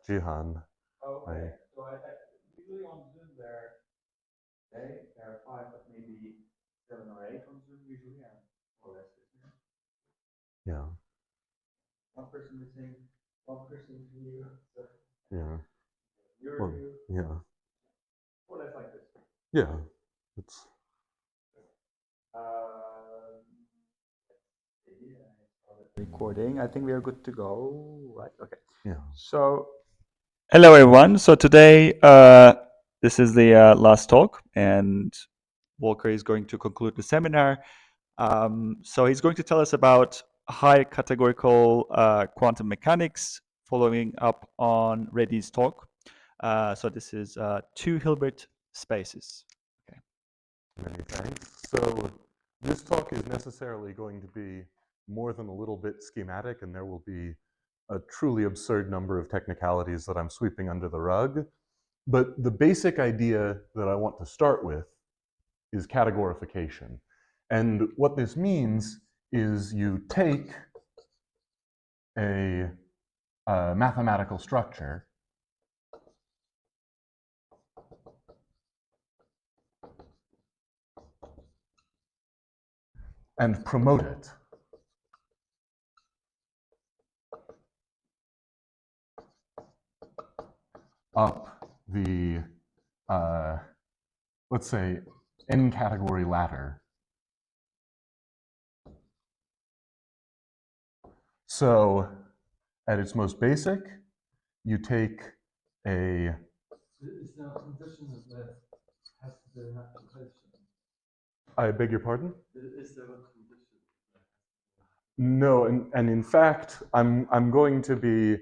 Jihan. Okay, so I usually on Zoom there are 5, but maybe 7 or 8 on Zoom usually, and more or less listening. Yeah. One person missing, one person new. So Yeah. you're Well, new. yeah. More or less like this. Yeah. It's. Recording. I think we are good to go. Right. Okay. Yeah. So, hello everyone. So today, this is the last talk, and Walker is going to conclude the seminar. So he's going to tell us about high categorical quantum mechanics, following up on Reddy's talk. So this is 2 Hilbert spaces. Okay. Many thanks. So this talk is necessarily going to be more than a little bit schematic, and there will be a truly absurd number of technicalities that I'm sweeping under the rug. But the basic idea that I want to start with is categorification. And what this means is you take a mathematical structure and promote it up the, let's say, n category ladder. So at its most basic, you take a... Is there a condition that has to be an application? I beg your pardon? Is there a condition? No, and in fact, I'm going to be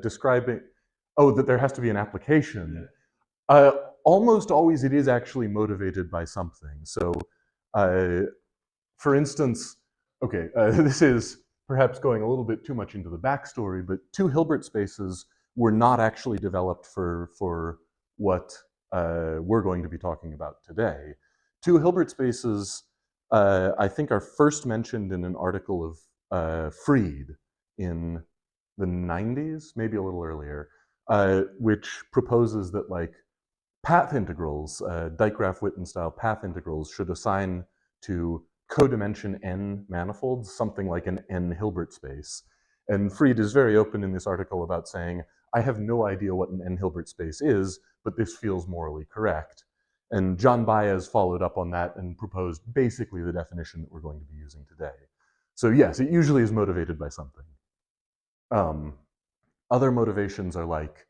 describing, that there has to be an application. Yeah. Almost always it is actually motivated by something. So, for instance, okay, this is perhaps going a little bit too much into the backstory, but 2 Hilbert spaces were not actually developed for what we're going to be talking about today. 2 Hilbert spaces, I think, are first mentioned in an article of Fried in the 90s, maybe a little earlier, which proposes that, like, path integrals, Dijkgraaf-Witten style path integrals, should assign to codimension n manifolds something like an n Hilbert space. And Fried is very open in this article about saying, I have no idea what an n Hilbert space is, but this feels morally correct. And John Baez followed up on that and proposed basically the definition that we're going to be using today. So yes, it usually is motivated by something. Other motivations are like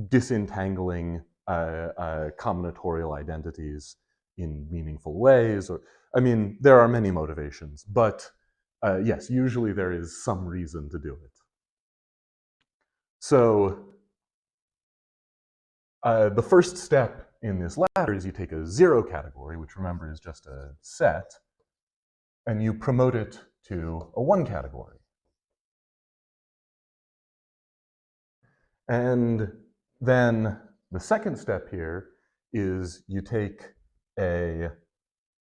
disentangling combinatorial identities in meaningful ways, or, I mean, there are many motivations, but yes, usually there is some reason to do it. So the first step in this ladder is you take a 0 category, which, remember, is just a set, and you promote it to a 1 category. And then the second step here is you take a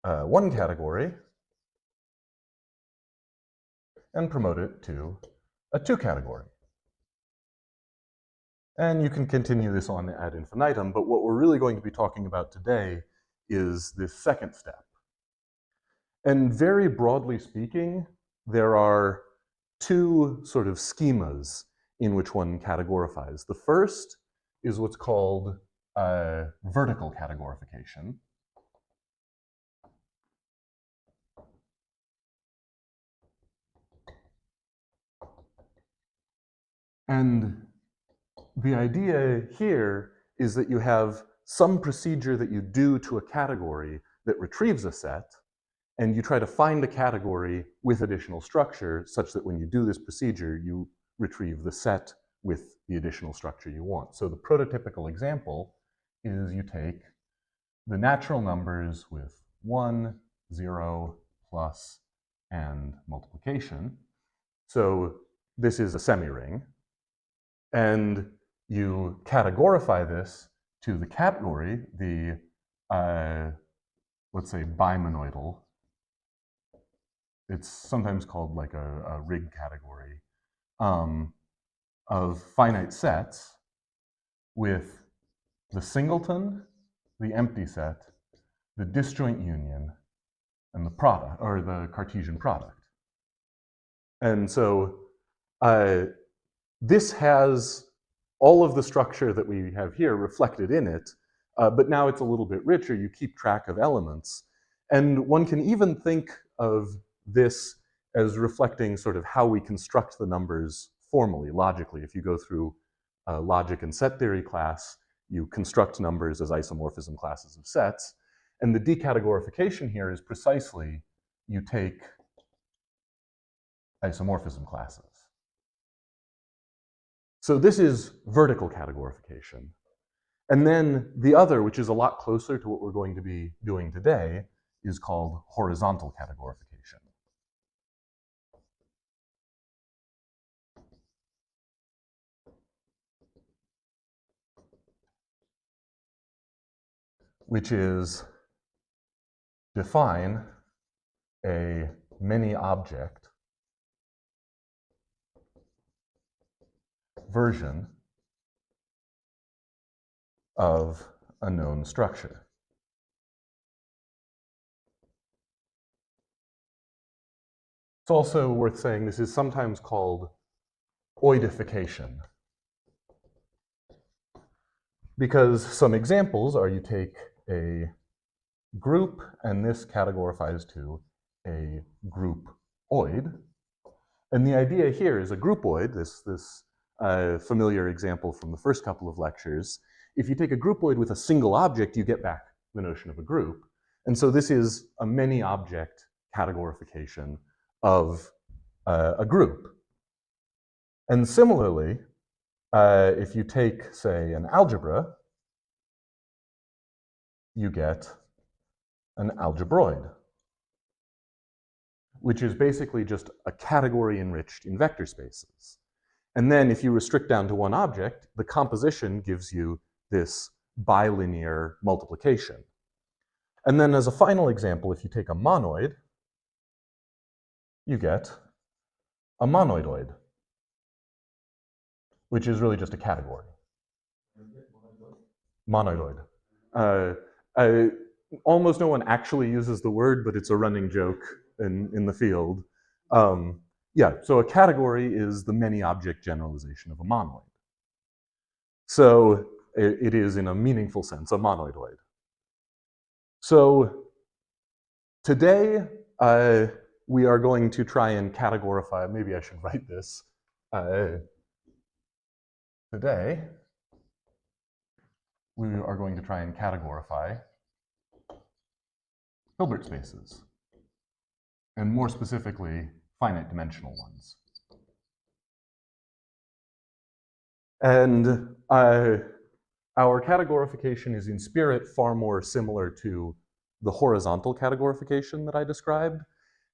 1 category and promote it to a 2 category. And you can continue this on ad infinitum, but what we're really going to be talking about today is this second step. And very broadly speaking, there are 2 sort of schemas in which one categorifies. The first is what's called vertical categorification. And the idea here is that you have some procedure that you do to a category that retrieves a set, and you try to find a category with additional structure such that when you do this procedure, you retrieve the set with the additional structure you want. So the prototypical example is you take the natural numbers with 1, 0, plus, and multiplication. So this is a semi-ring. And you categorify this to the category, the, let's say, bimonoidal. It's sometimes called like a rig category. of finite sets with the singleton, the empty set, the disjoint union, and the product, or the Cartesian product. And so this has all of the structure that we have here reflected in it, but now it's a little bit richer. You keep track of elements. And one can even think of this as reflecting sort of how we construct the numbers formally, logically. If you go through logic and set theory class, you construct numbers as isomorphism classes of sets. And the decategorification here is precisely you take isomorphism classes. So this is vertical categorification. And then the other, which is a lot closer to what we're going to be doing today, is called horizontal categorification. Which is define a many-object version of a known structure. It's also worth saying this is sometimes called oidification, because some examples are you take a group and this categorifies to a groupoid. And the idea here is a groupoid, this familiar example from the first couple of lectures. If you take a groupoid with a single object, you get back the notion of a group. And so this is a many-object categorification of a group. And similarly, if you take, say, an algebra, you get an algebroid, which is basically just a category enriched in vector spaces. And then if you restrict down to one object, the composition gives you this bilinear multiplication. And then as a final example, if you take a monoid, you get a monoidoid, which is really just a category. Monoidoid. Almost no one actually uses the word, but it's a running joke in the field. Yeah, so a category is the many-object generalization of a monoid. So it is, in a meaningful sense, a monoidoid. So today, we are going to try and categorify, maybe I should write this. Today, we are going to try and categorify Hilbert spaces, and more specifically, finite dimensional ones. And our categorification is in spirit far more similar to the horizontal categorification that I described.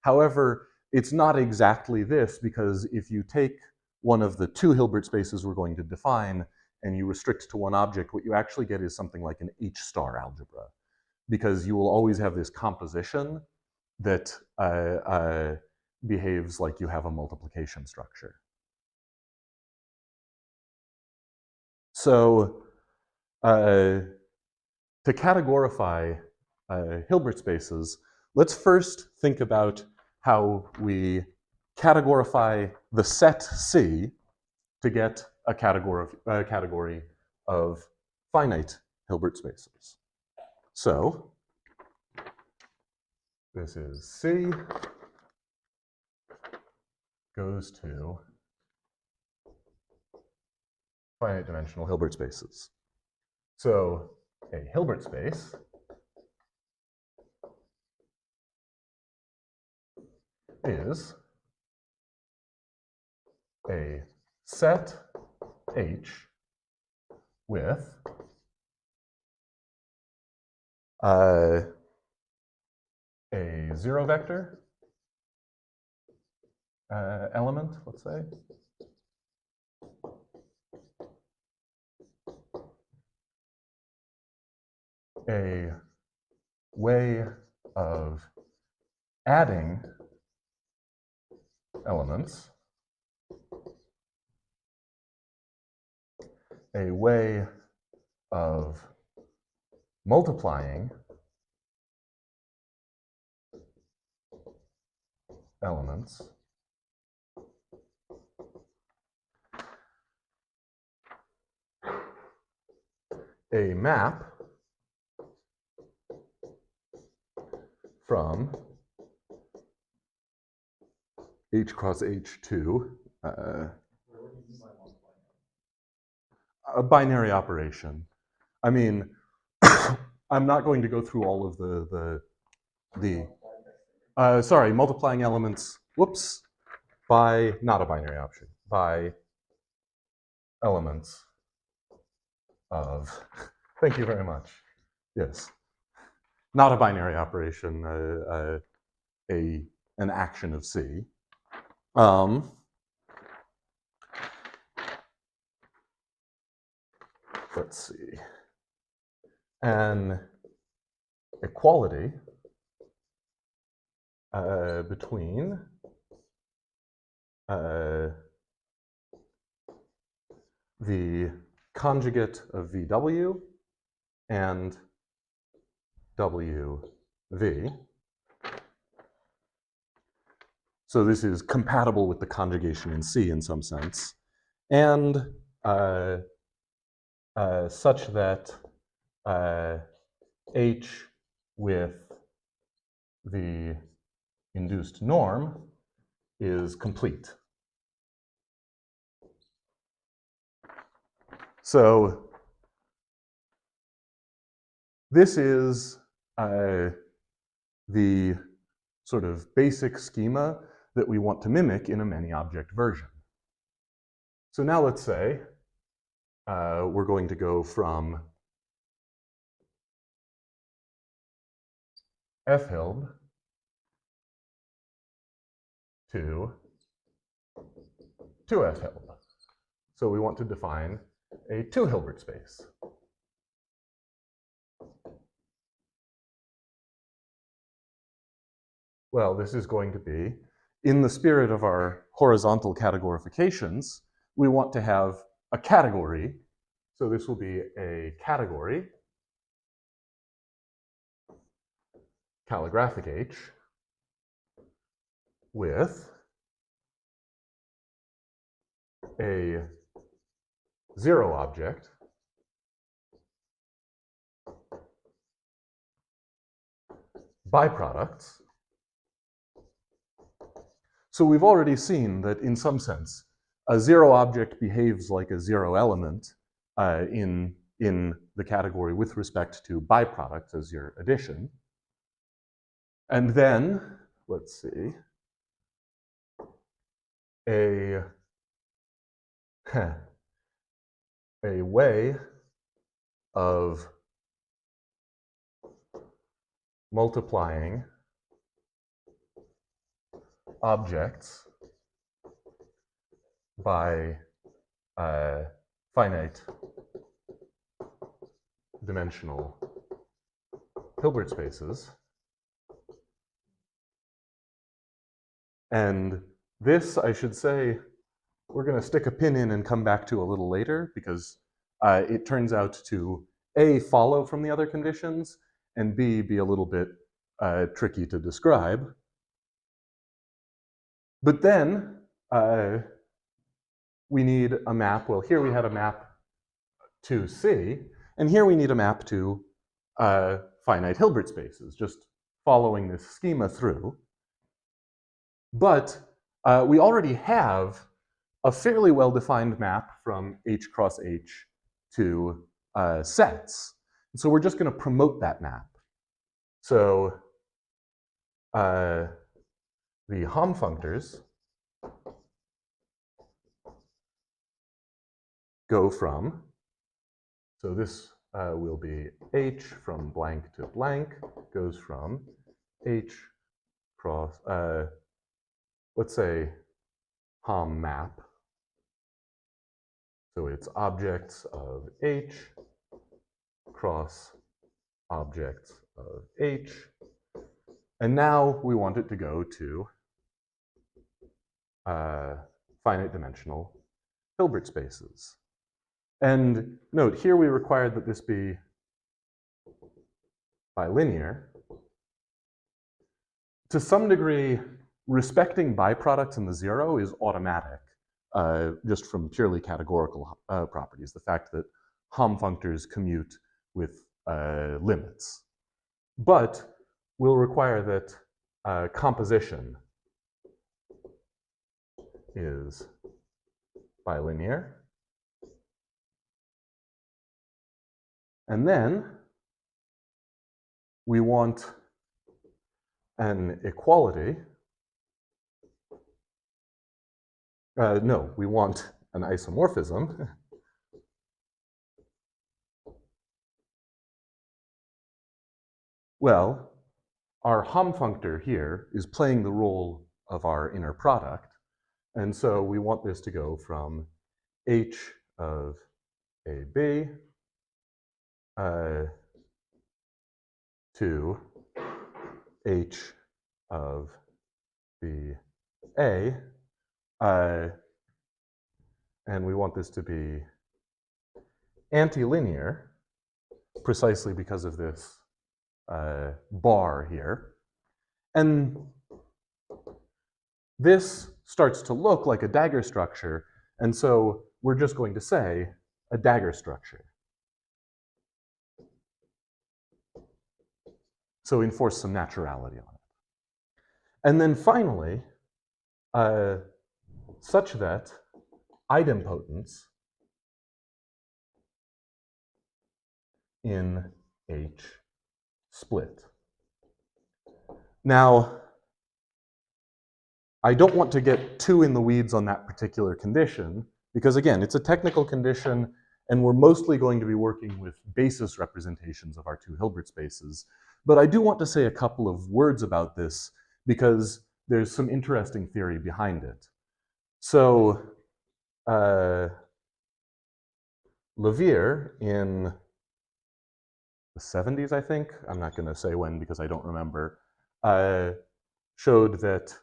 However, it's not exactly this, because if you take one of the two Hilbert spaces we're going to define and you restrict to one object, what you actually get is something like an H-star algebra, because you will always have this composition that behaves like you have a multiplication structure. So to categorify Hilbert spaces, let's first think about how we categorify the set C to get a category of finite Hilbert spaces. So this is C goes to finite dimensional Hilbert spaces. So a Hilbert space is a set H with a zero vector element, let's say, a way of adding elements a way of multiplying elements a map from H cross H to a binary operation. I mean, I'm not going to go through all of sorry, multiplying elements, whoops, by, not a binary option, by elements of, thank you very much, yes, not a binary operation, an action of C. Let's see, an equality between the conjugate of VW and WV. So this is compatible with the conjugation in C in some sense, and such that H with the induced norm is complete. So this is the sort of basic schema that we want to mimic in a many-object version. So now let's say we're going to go from F-Hilb to 2F-Hilb. So we want to define a 2 Hilbert space. Well, this is going to be, in the spirit of our horizontal categorifications, we want to have a category. So this will be a category, calligraphic H, with a 0 object byproducts. So we've already seen that in some sense, a 0 object behaves like a 0 element in the category with respect to byproducts as your addition. And then, let's see, a way of multiplying objects by finite dimensional Hilbert spaces. And this, I should say, we're going to stick a pin in and come back to a little later, because it turns out to A, follow from the other conditions, and B, be a little bit tricky to describe. But then we need a map. Well, here we had a map to C, and here we need a map to finite Hilbert spaces, just following this schema through. But we already have a fairly well-defined map from H cross H to sets. And so we're just going to promote that map. So the hom functors go from, so this will be H from blank to blank, goes from H cross, let's say hom map. So it's objects of H cross objects of H. And now we want it to go to finite dimensional Hilbert spaces. And note, here we required that this be bilinear. To some degree, respecting biproducts in the zero is automatic, just from purely categorical properties, the fact that Hom functors commute with limits. But we'll require that composition is bilinear. And then we want an equality. No, we want an isomorphism. Well, our Hom functor here is playing the role of our inner product. And so we want this to go from H of AB to H of BA. And we want this to be antilinear, precisely because of this bar here. And this starts to look like a dagger structure, and so we're just going to say a dagger structure. So enforce some naturality on it. And then finally, such that idempotence in H split. Now, I don't want to get too in the weeds on that particular condition, because again, it's a technical condition, and we're mostly going to be working with basis representations of our two Hilbert spaces. But I do want to say a couple of words about this, because there's some interesting theory behind it. So, Levere in the 70s, I think, I'm not going to say when because I don't remember, showed that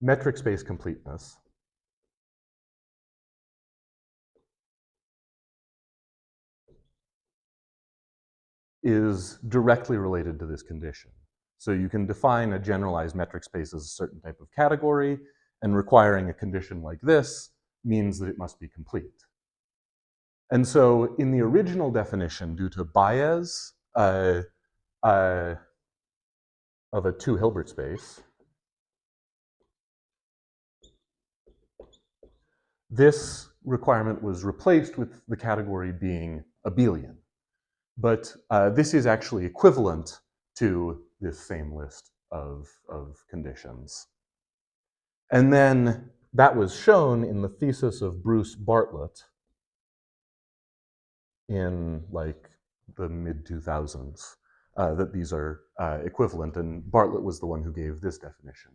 metric space completeness is directly related to this condition. So you can define a generalized metric space as a certain type of category, and requiring a condition like this means that it must be complete. And so in the original definition, due to Baez of a two Hilbert space, this requirement was replaced with the category being abelian. But this is actually equivalent to this same list of conditions. And then that was shown in the thesis of Bruce Bartlett in like the mid-2000s, that these are equivalent, and Bartlett was the one who gave this definition.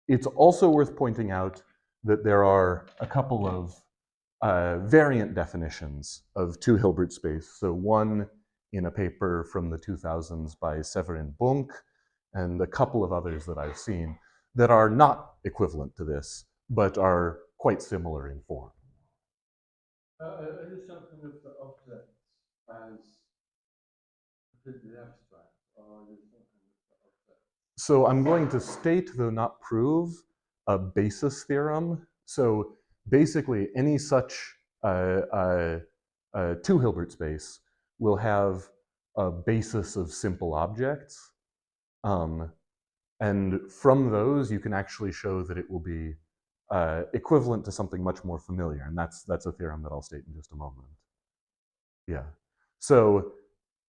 It's also worth pointing out that there are a couple of variant definitions of two Hilbert space. So one in a paper from the 2000s by Severin Bunk, and a couple of others that I've seen that are not equivalent to this, but are quite similar in form. Is something with the objects as completely abstract, or is something with the objects? So I'm going to state, though not prove, a basis theorem. So basically, any such two Hilbert space will have a basis of simple objects. And from those, you can actually show that it will be equivalent to something much more familiar. And that's a theorem that I'll state in just a moment. Yeah. So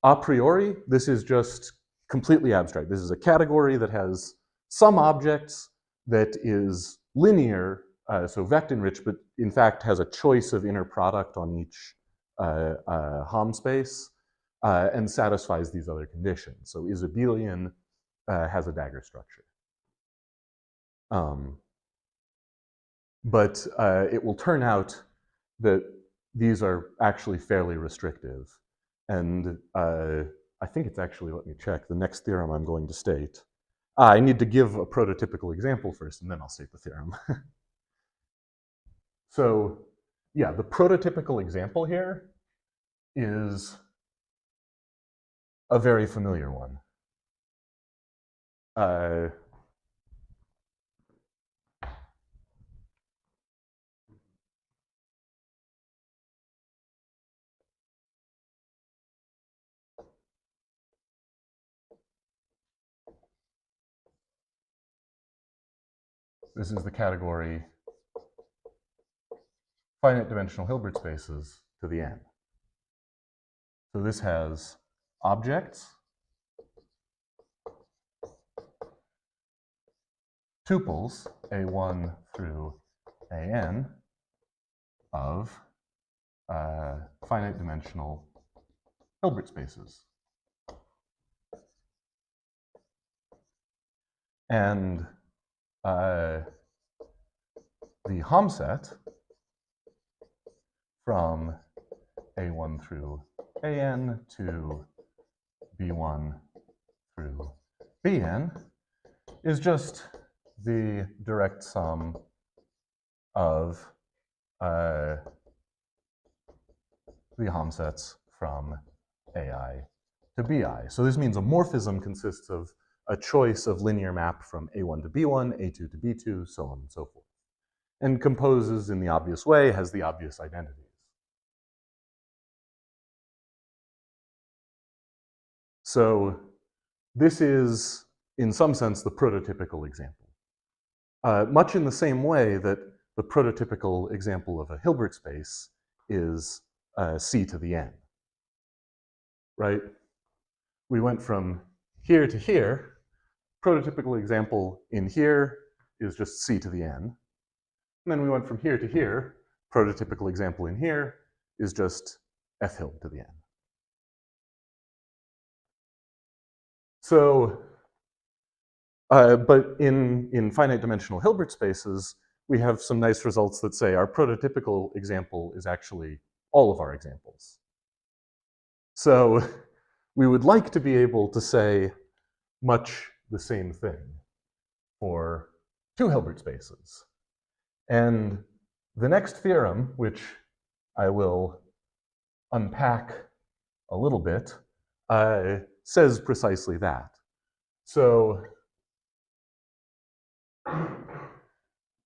a priori, this is just completely abstract. This is a category that has some objects that is linear, so vector-enriched, but in fact has a choice of inner product on each Hom space, and satisfies these other conditions. So is abelian, has a dagger structure. But it will turn out that these are actually fairly restrictive. And I think it's actually, let me check, the next theorem I'm going to state. I need to give a prototypical example first, and then I'll state the theorem. So yeah, the prototypical example here is a very familiar one. This is the category finite dimensional Hilbert spaces to the n. So this has objects, tuples, a1 through an, of finite dimensional Hilbert spaces. And the hom-set from a1 through an to b1 through bn is just the direct sum of the hom-sets from ai to bi. So this means a morphism consists of a choice of linear map from a1 to b1, a2 to b2, so on and so forth, and composes in the obvious way, has the obvious identities. So this is, in some sense, the prototypical example. Much in the same way that the prototypical example of a Hilbert space is C to the n, right? We went from here to here. Prototypical example in here is just C to the n. And then we went from here to here. Prototypical example in here is just F Hilb to the n. So, but in finite dimensional Hilbert spaces, we have some nice results that say our prototypical example is actually all of our examples. So we would like to be able to say much the same thing for two Hilbert spaces. And the next theorem, which I will unpack a little bit, says precisely that. So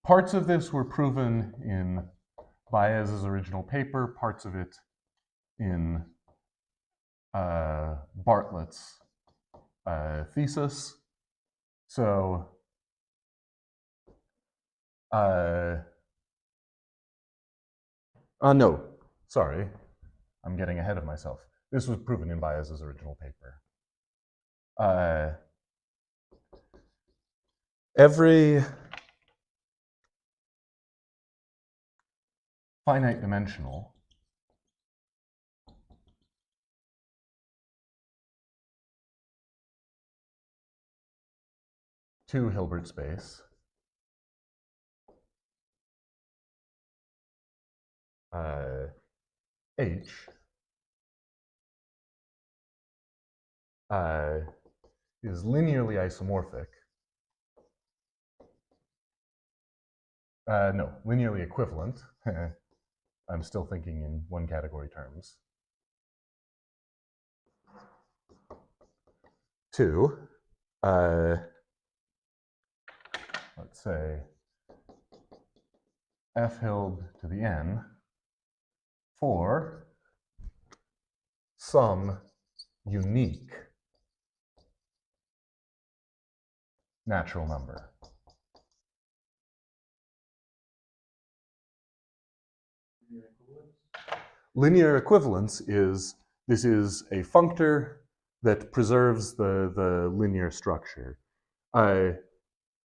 parts of this were proven in Baez's original paper, parts of it in Bartlett's thesis. So no, sorry, I'm getting ahead of myself. This was proven in Baez's original paper. Every finite dimensional two Hilbert space H is linearly isomorphic. No, linearly equivalent. I'm still thinking in one category terms. To, let's say, F Hilb to the n for some unique natural number. Linear equivalence is, this is a functor that preserves the linear structure.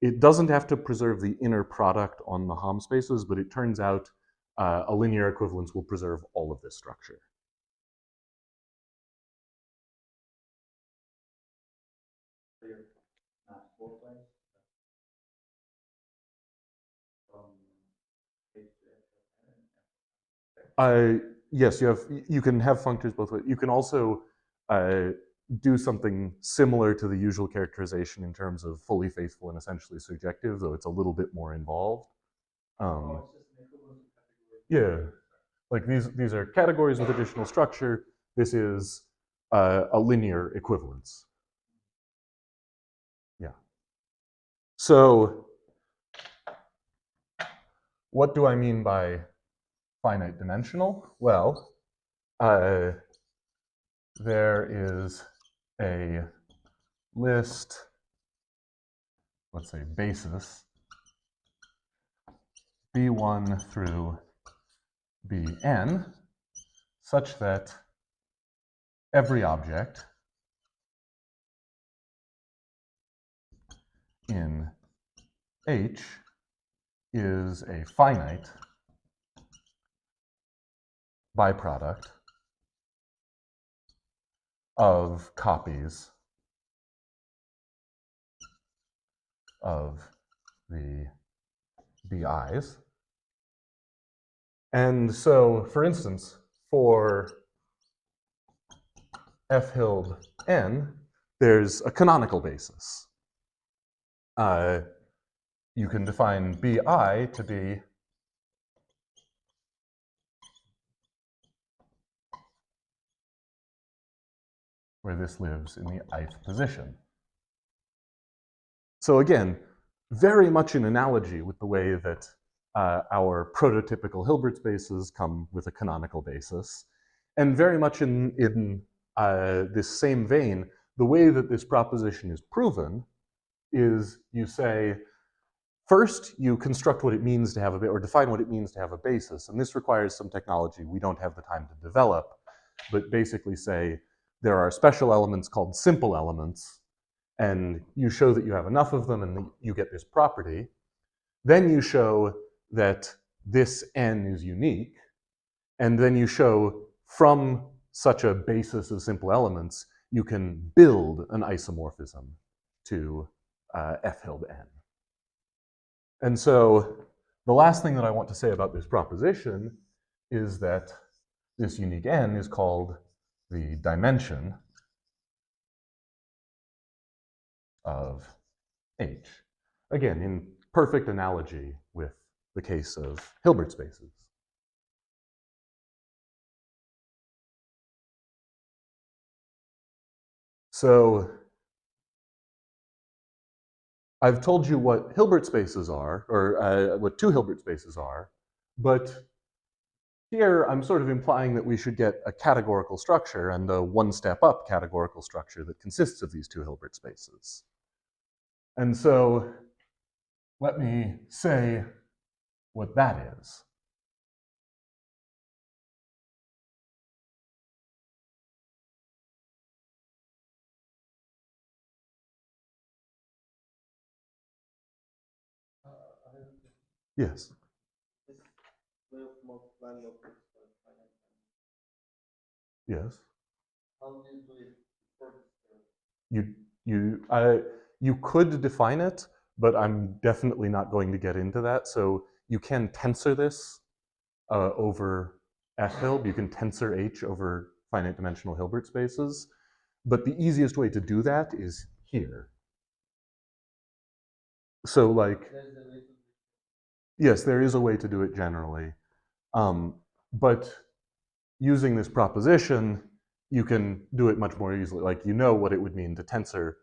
It doesn't have to preserve the inner product on the hom spaces, but it turns out a linear equivalence will preserve all of this structure. Yes, you can have functors both ways. You can also do something similar to the usual characterization in terms of fully faithful and essentially surjective, though it's a little bit more involved. Yeah, like these are categories with additional structure. This is a linear equivalence. Yeah. So what do I mean by finite dimensional? Well, there is a list, let's say basis, B1 through Bn, such that every object in H is a finite byproduct of copies of the BIs. And so, for instance, for F Hilb n, there's a canonical basis. You can define BI to be where this lives in the ith position. So again, very much in analogy with the way that our prototypical Hilbert spaces come with a canonical basis, and very much in this same vein, the way that this proposition is proven is you say, first, you construct what it means to have a, or define what it means to have a basis, and this requires some technology we don't have the time to develop, but basically say there are special elements called simple elements, and you show that you have enough of them and you get this property. Then you show that this n is unique, and then you show from such a basis of simple elements, you can build an isomorphism to F Hilb n. And so the last thing that I want to say about this proposition is that this unique n is called the dimension of H. Again, in perfect analogy with the case of Hilbert spaces. So I've told you what Hilbert spaces are, or what two Hilbert spaces are, but here I'm sort of implying that we should get a categorical structure and a one-step up categorical structure that consists of these two Hilbert spaces. And so let me say what that is. Yes. Yes. How do you do it for You could define it, but I'm definitely not going to get into that. So you can tensor this over F Hilb. You can tensor H over finite dimensional Hilbert spaces. But the easiest way to do that is here. So like, yes, there is a way to do it generally. But using this proposition, you can do it much more easily. Like, you know what it would mean to tensor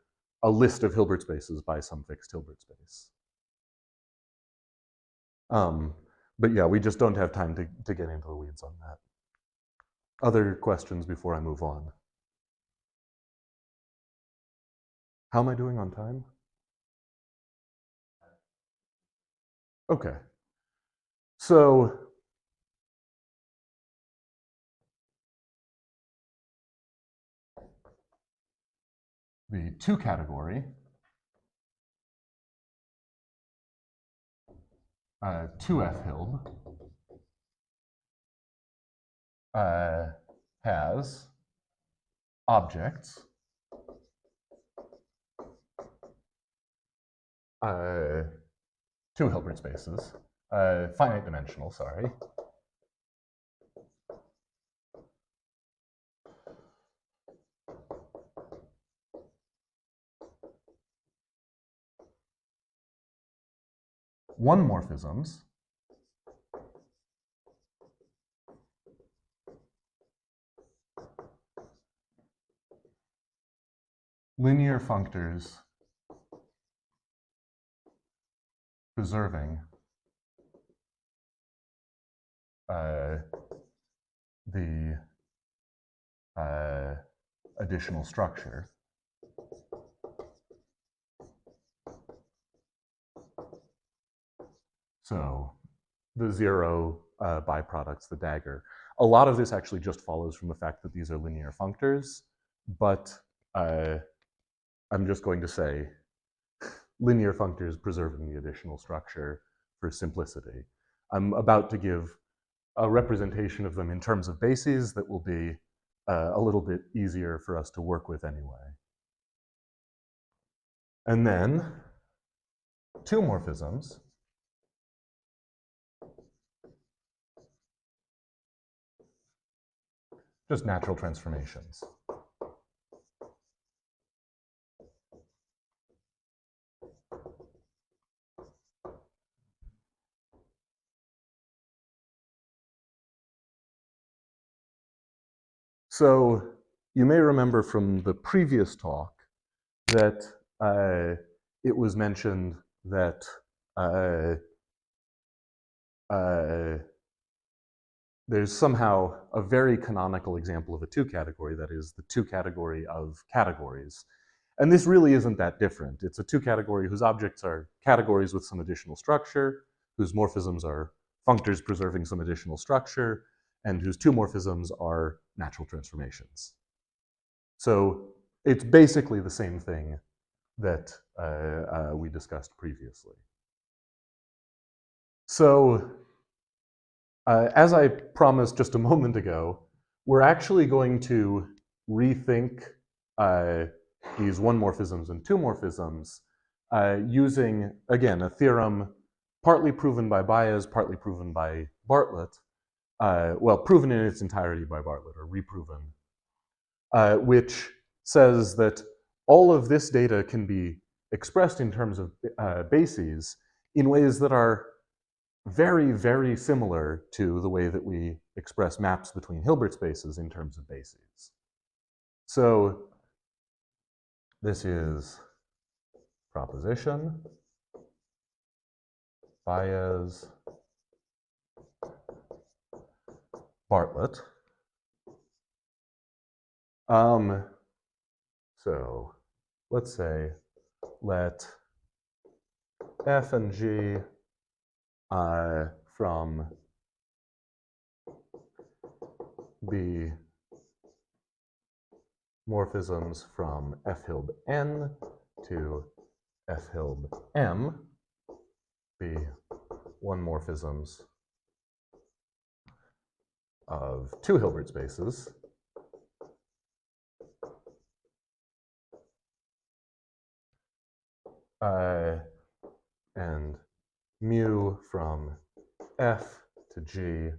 a list of Hilbert spaces by some fixed Hilbert space. But yeah, we just don't have time to get into the weeds on that. Other questions before I move on? How am I doing on time? Okay. So the two category, 2F Hilb, has objects two Hilbert spaces, finite dimensional, sorry. One morphisms linear functors preserving the additional structure. So the zero byproducts, the dagger. A lot of this actually just follows from the fact that these are linear functors, but I'm just going to say linear functors preserving the additional structure for simplicity. I'm about to give a representation of them in terms of bases that will be a little bit easier for us to work with anyway. And then two morphisms. Just natural transformations. So you may remember from the previous talk that it was mentioned that there's somehow a very canonical example of a two-category, that is the two-category of categories. And this really isn't that different. It's a two-category whose objects are categories with some additional structure, whose morphisms are functors preserving some additional structure, and whose two morphisms are natural transformations. So it's basically the same thing that we discussed previously. So as I promised just a moment ago, we're actually going to rethink these one morphisms and two morphisms using, again, a theorem partly proven by Baez, partly proven by Bartlett, well, proven in its entirety by Bartlett, or reproven, which says that all of this data can be expressed in terms of bases in ways that are very, very similar to the way that we express maps between Hilbert spaces in terms of bases. So this is proposition, Baez, Bartlett. So let's say let f and g from the morphisms from f hilb n to f hilb m be one morphisms of two Hilbert spaces, and mu from f to g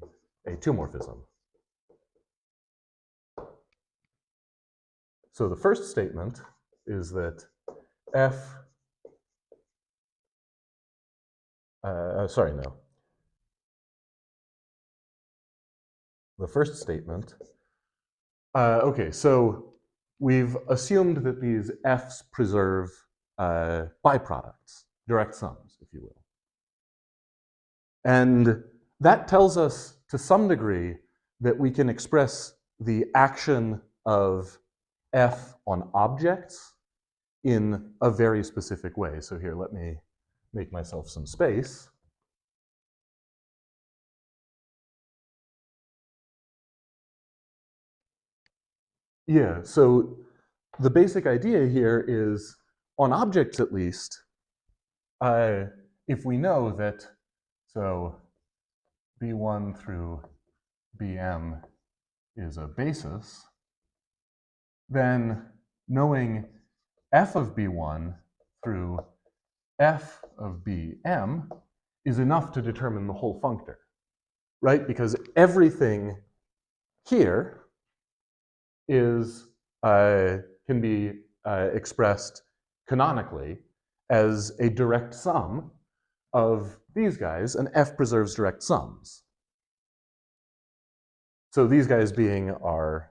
a two-morphism. So the first statement is that f, sorry, no. The first statement, okay, so we've assumed that these f's preserve byproducts, direct sums, if you will. And that tells us to some degree that we can express the action of f on objects in a very specific way. So here, let me make myself some space. Yeah, so the basic idea here is, on objects at least, if we know that, so B1 through Bm is a basis, then knowing f of B1 through f of Bm is enough to determine the whole functor, right? Because everything here is can be expressed canonically as a direct sum of these guys, and f preserves direct sums. So these guys being our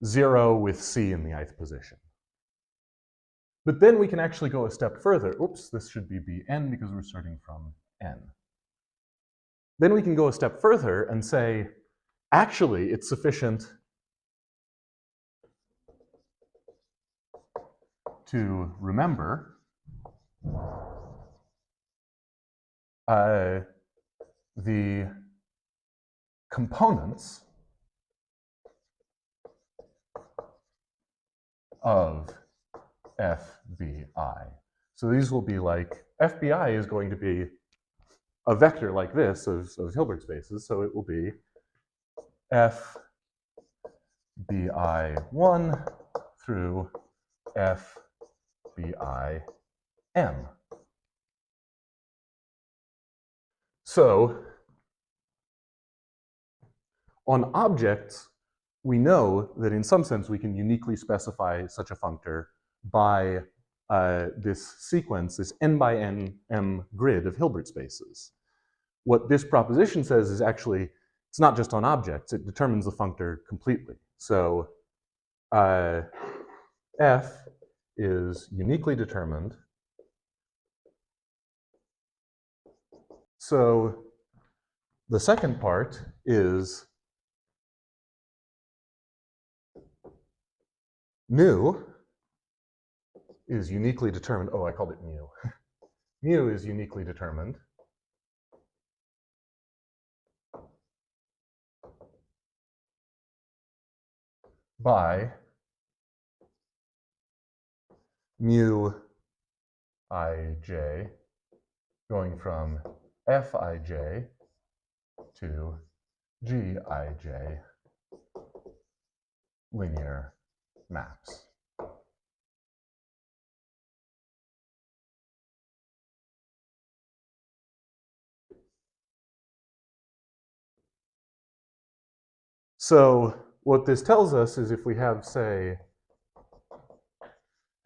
0 with c in the ith position. But then we can actually go a step further. Oops, this should be Bn because we're starting from n. Then we can go a step further and say, actually, it's sufficient to remember the components of FBI. So these will be like, FBI is going to be a vector like this of Hilbert spaces, so it will be FBI1 through FBIM. So on objects, we know that in some sense we can uniquely specify such a functor by this sequence, this n by n m grid of Hilbert spaces. What this proposition says is actually, it's not just on objects, it determines the functor completely. So f is uniquely determined. So the second part is mu is uniquely determined. Oh, I called it mu. Mu is uniquely determined by mu ij going from Fij to Gij linear maps. So what this tells us is if we have, say,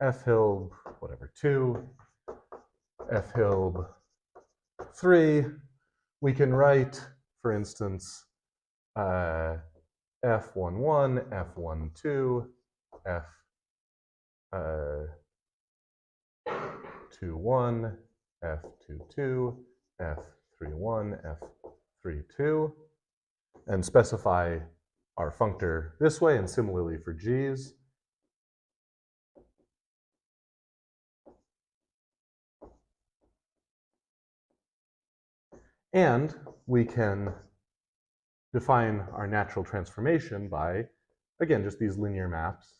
F-hilb, whatever, 2, F-hilb 3, we can write, for instance, F11, F12, F21, F22, F31, F32, and specify our functor this way, and similarly for G's. And we can define our natural transformation by, again, just these linear maps.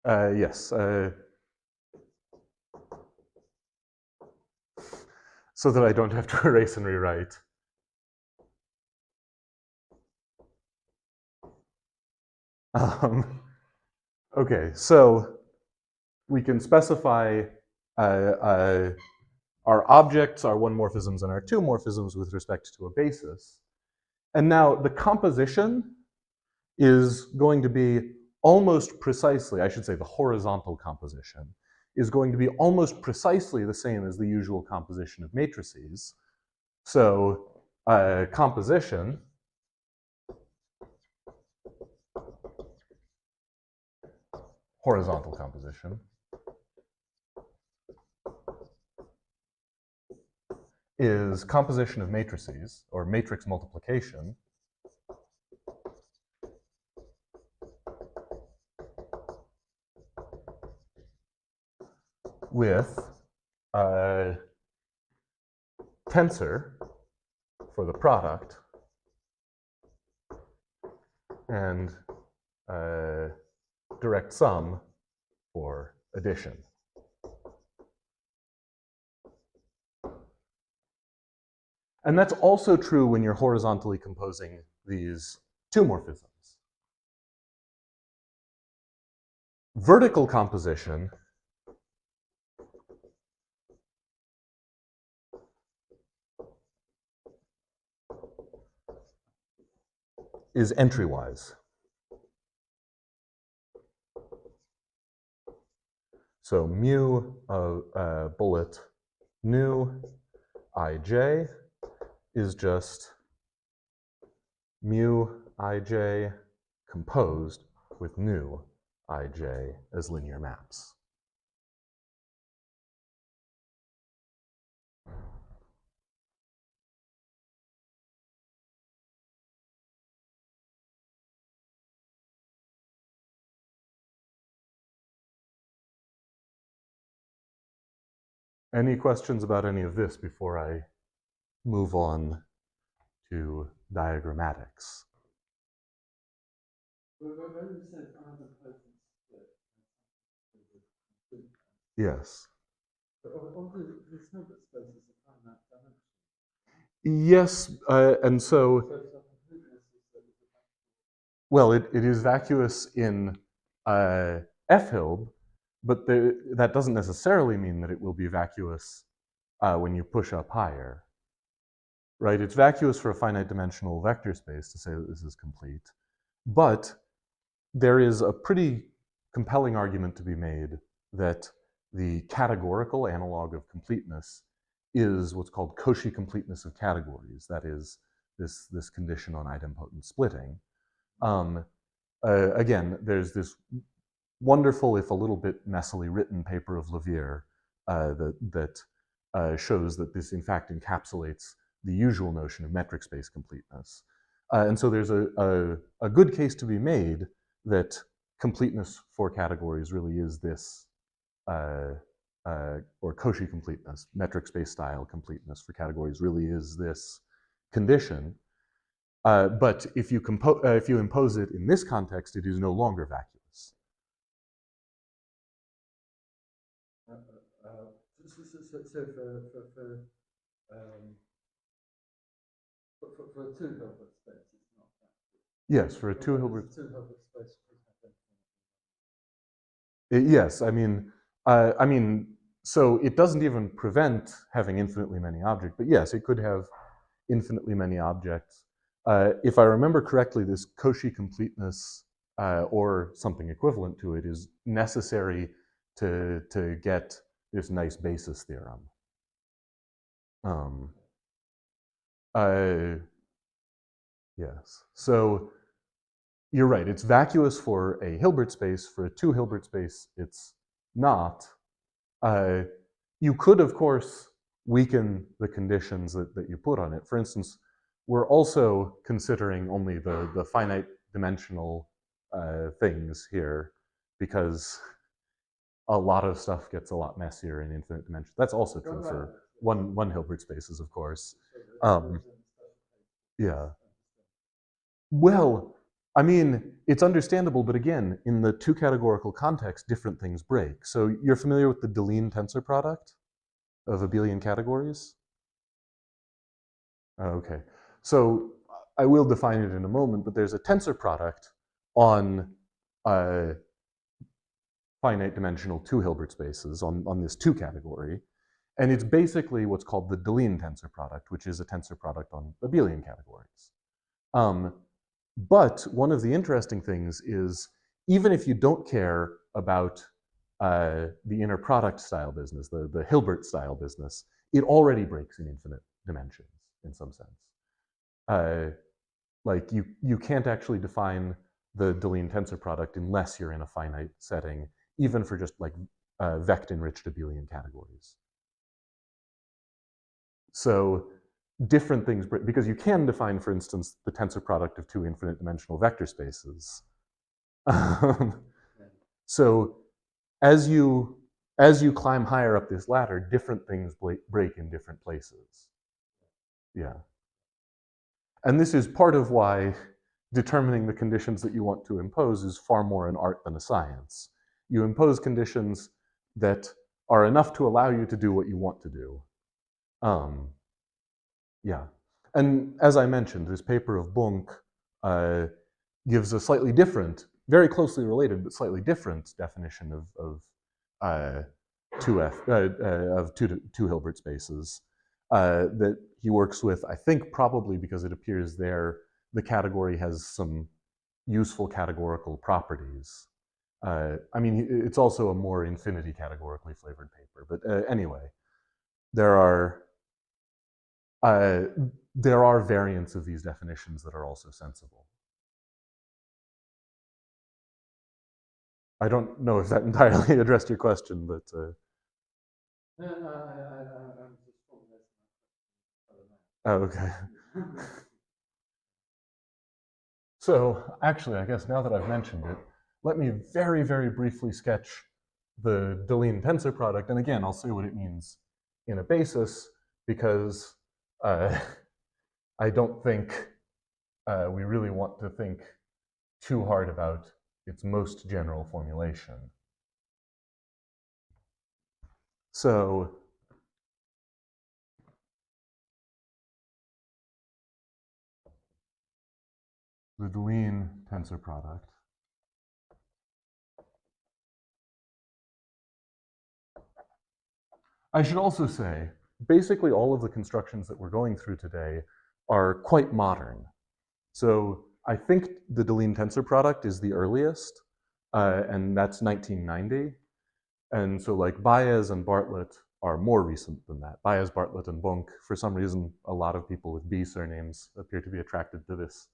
Yes. So that I don't have to erase and rewrite. Okay, so we can specify our objects, our one morphisms, and our two morphisms with respect to a basis. And now the composition is going to be almost precisely, I should say the horizontal composition, is going to be almost precisely the same as the usual composition of matrices. So composition horizontal composition is composition of matrices, or matrix multiplication, with a tensor for the product and direct sum for addition. And that's also true when you're horizontally composing these two morphisms. Vertical composition is entry-wise. So mu bullet nu ij is just mu ij composed with nu ij as linear maps. Any questions about any of this before I move on to diagrammatics? When you said unimportant split, Yes. all the Hilbert spaces are finite dimension. Yes, and so, Completeness is well, it is vacuous in F-Hilb, but that doesn't necessarily mean that it will be vacuous when you push up higher, right? It's vacuous for a finite dimensional vector space to say that this is complete, but there is a pretty compelling argument to be made that the categorical analog of completeness is what's called Cauchy completeness of categories. That is this condition on idempotent splitting. Again, there's this wonderful, if a little bit messily written paper of Levier that shows that this in fact encapsulates the usual notion of metric space completeness. And so there's a good case to be made that completeness for categories really is this, or Cauchy completeness, metric space style completeness for categories really is this condition. But if you impose it in this context, it is no longer vacuous. So for a two Hilbert space, it's not that. Yes, for a two Hilbert. Two Hilbert space could have Yes, I mean, so it doesn't even prevent having infinitely many objects, but yes, it could have infinitely many objects. If I remember correctly, this Cauchy completeness or something equivalent to it is necessary to get this nice basis theorem. Yes, so you're right. It's vacuous for a Hilbert space. For a two Hilbert space, it's not. You could, of course, weaken the conditions that you put on it. For instance, we're also considering only the finite dimensional things here because a lot of stuff gets a lot messier in infinite dimensions. That's also true for one Hilbert spaces, of course. Yeah. Well, I mean, it's understandable, but again, in the two categorical context, different things break. So you're familiar with the Deligne tensor product of abelian categories? Okay. So I will define it in a moment, but there's a tensor product on finite dimensional two Hilbert spaces on this two category. And it's basically what's called the Deligne tensor product, which is a tensor product on abelian categories. But one of the interesting things is, even if you don't care about the inner product style business, the Hilbert style business, it already breaks in infinite dimensions in some sense. Like you can't actually define the Deligne tensor product unless you're in a finite setting, even for just like vect-enriched abelian categories. So different things, because you can define, for instance, the tensor product of two infinite dimensional vector spaces. So as you climb higher up this ladder, different things break in different places. Yeah. And this is part of why determining the conditions that you want to impose is far more an art than a science. You impose conditions that are enough to allow you to do what you want to do. Yeah. And as I mentioned, this paper of Bunk gives a slightly different, very closely related, but slightly different definition of two Hilbert spaces that he works with. I think probably because it appears there the category has some useful categorical properties. I mean, it's also a more infinity categorically flavored paper, but anyway, there are variants of these definitions that are also sensible. I don't know if that entirely addressed your question, but No, I'm just formulating oh, okay. So actually, I guess now that I've mentioned it, let me very, very briefly sketch the Deligne tensor product. And again, I'll say what it means in a basis, because I don't think we really want to think too hard about its most general formulation. So the Deligne tensor product I should also say, basically all of the constructions that we're going through today are quite modern. So I think the Deligne tensor product is the earliest, and that's 1990. And so like Baez and Bartlett are more recent than that. Baez, Bartlett, and Bonk, for some reason, a lot of people with B surnames appear to be attracted to this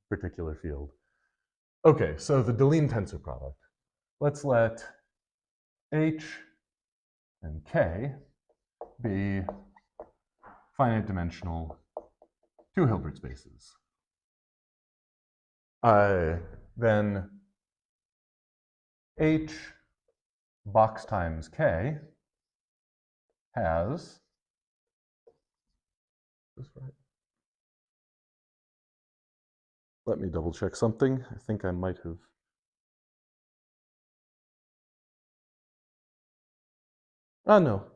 particular field. Okay, so the Deligne tensor product. Let's let H and K be finite dimensional two Hilbert spaces. Then H box times K has, is this right? Let me double check something. I think I might have. Oh, no.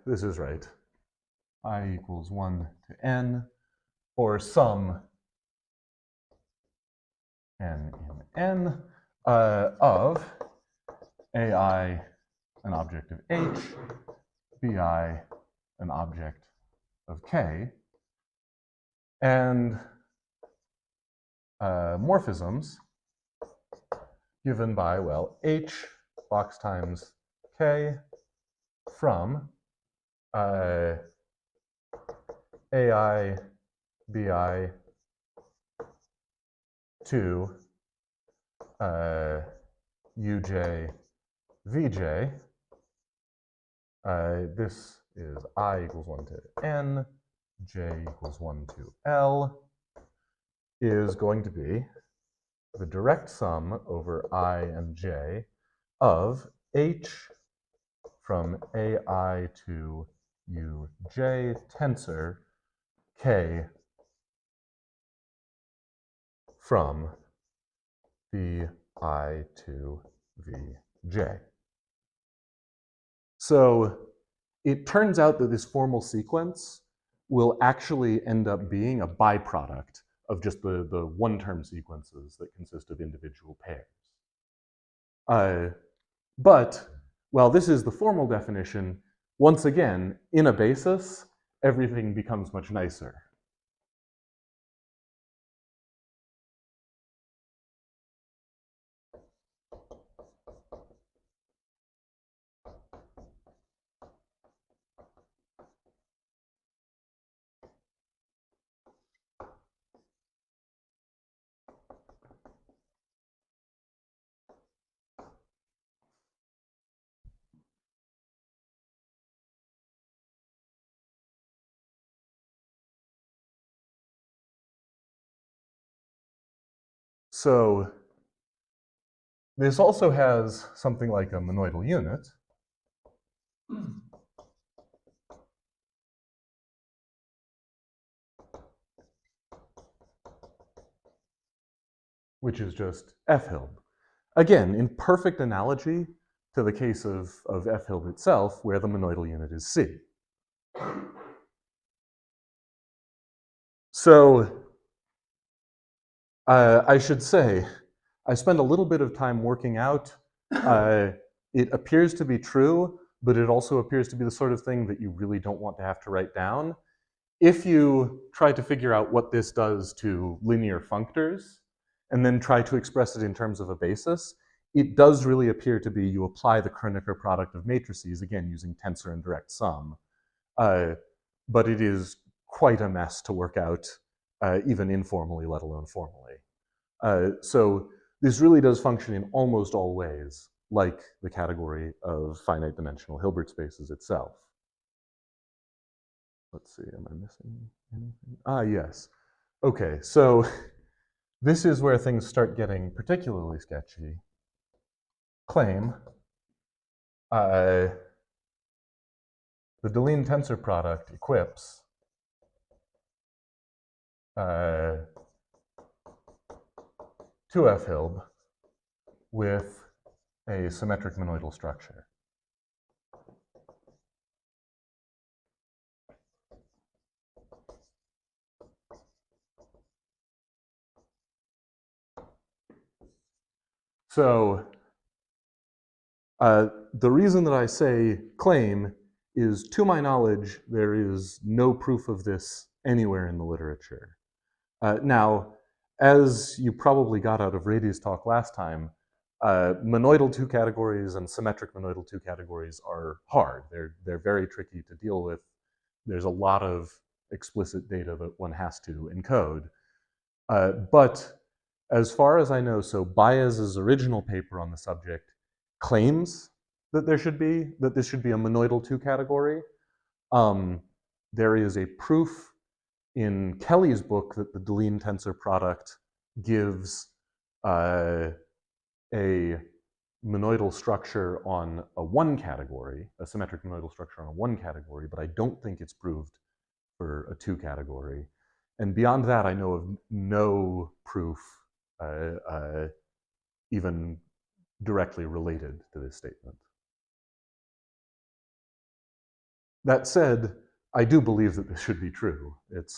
This is right. I equals 1 to n for some n in n of ai an object of H, bi an object of K, and morphisms given by, well, H box times K from AI, BI to UJ, VJ. This is I equals 1 to N, J equals 1 to L, is going to be the direct sum over I and J of H from AI to UJ tensor K from VI to VJ. So it turns out that this formal sequence will actually end up being a byproduct of just the one-term sequences that consist of individual pairs. But while this is the formal definition, once again, in a basis, everything becomes much nicer. So this also has something like a monoidal unit. Which is just F-Hilb. Again, in perfect analogy to the case of F-Hilb itself, where the monoidal unit is C. So I should say, I spent a little bit of time working out. It appears to be true, but it also appears to be the sort of thing that you really don't want to have to write down. If you try to figure out what this does to linear functors, and then try to express it in terms of a basis, it does really appear to be you apply the Kronecker product of matrices, again, using tensor and direct sum, but it is quite a mess to work out, even informally, let alone formally. So this really does function in almost all ways, like the category of finite dimensional Hilbert spaces itself. Let's see, am I missing anything? Ah, yes. Okay, so this is where things start getting particularly sketchy. Claim the Deligne tensor product equips 2F Hilb with a symmetric monoidal structure. So the reason that I say claim is, to my knowledge, there is no proof of this anywhere in the literature. Now, as you probably got out of Rady's talk last time, monoidal two categories and symmetric monoidal two categories are hard. They're very tricky to deal with. There's a lot of explicit data that one has to encode. But as far as I know, so Baez's original paper on the subject claims that this should be a monoidal two category. There is a proof in Kelly's book that the Deligne tensor product gives a monoidal structure on a one category, a symmetric monoidal structure on a one category, but I don't think it's proved for a two category. And beyond that, I know of no proof even directly related to this statement. That said, I do believe that this should be true. It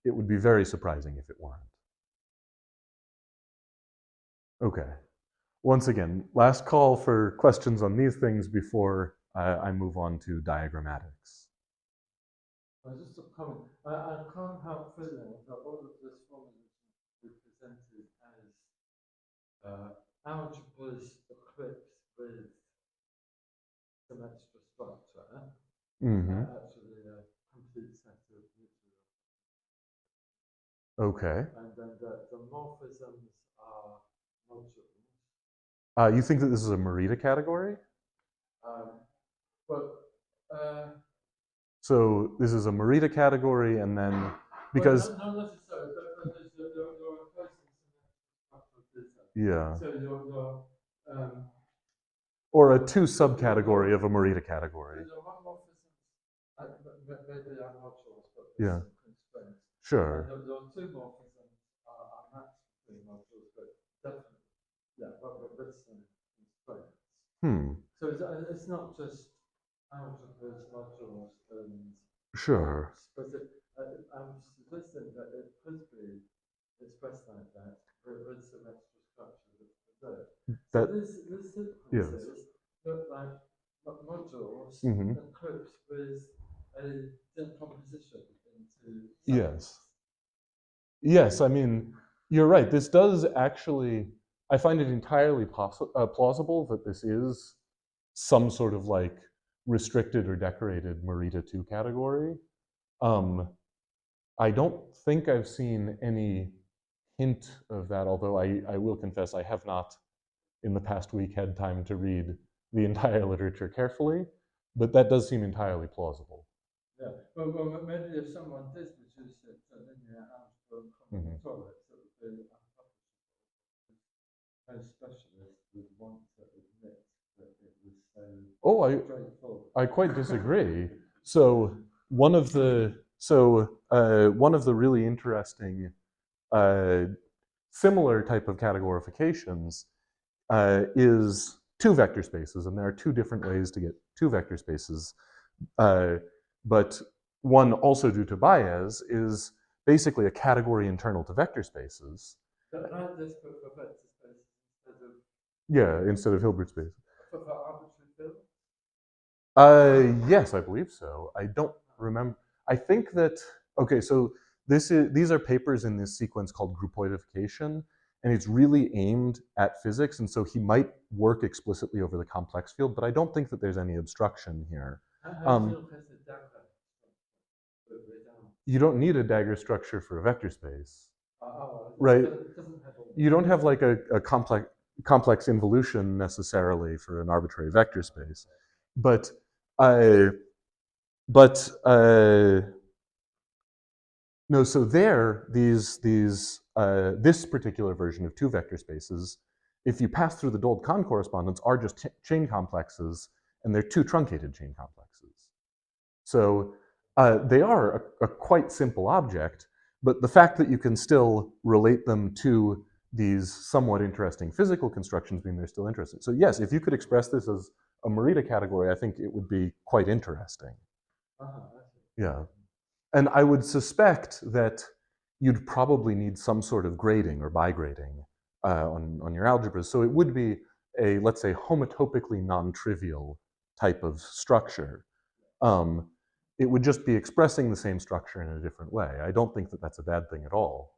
would be very surprising if it weren't. Okay. Once again, last call for questions on these things before I move on to diagrammatics. Just a comment. I can't help feeling that all of this formalism is presented as algebras equipped with some extra structure. Actually, a complete set of unitary. Okay. And then the morphisms are modules. You think that this is a Morita category? So this is a Morita category, and then because well, not necessarily, but you're replacing some structure with this. Yeah. So you're or a two subcategory of a Morita category. There are morphisms, maybe are modules, but Yeah. some constraints. Sure. There are two morphisms are matched between modules, but definitely, yeah, but with some constraints. So it's not just algebras, modules, and Sure. but I'm suggesting that it could be expressed like that with some extra structure that's preserved. So this sequences look like modules equipped with a decomposition into Yes. Yes, I mean, you're right. This does actually, I find it entirely plausible that this is some sort of like restricted or decorated Morita 2 category. I don't think I've seen any hint of that, although I will confess I have not in the past week had time to read the entire literature carefully, but that does seem entirely plausible. Yeah, well maybe if someone did produce it linear algebra and combinatorics, it would be unpublishable. Most specialists would want to admit that it was so straightforward. I quite disagree. So one of the really interesting similar type of categorifications is two vector spaces, and there are two different ways to get two vector spaces. But one also due to Baez is basically a category internal to vector spaces. Like this for vector spaces instead of... Yeah, instead of Hilbert spaces. For arbitrary fields? Yes, I believe so. I don't remember. I think that, okay, so these are papers in this sequence called groupoidification, and it's really aimed at physics, and so he might work explicitly over the complex field, but I don't think that there's any obstruction here. How do you look at the you don't need a dagger structure for a vector space. Oh, Right. It doesn't have all You don't have like a complex involution necessarily for an arbitrary vector space, but no. So there, this particular version of two vector spaces, if you pass through the Dold-Kahn correspondence, are just chain complexes, and they're two truncated chain complexes. So they are a quite simple object, but the fact that you can still relate them to these somewhat interesting physical constructions mean they're still interesting. So yes, if you could express this as a Morita category, I think it would be quite interesting. Yeah. And I would suspect that you'd probably need some sort of grading or bigrading on your algebras. So it would be a, let's say, homotopically non-trivial type of structure. It would just be expressing the same structure in a different way. I don't think that that's a bad thing at all.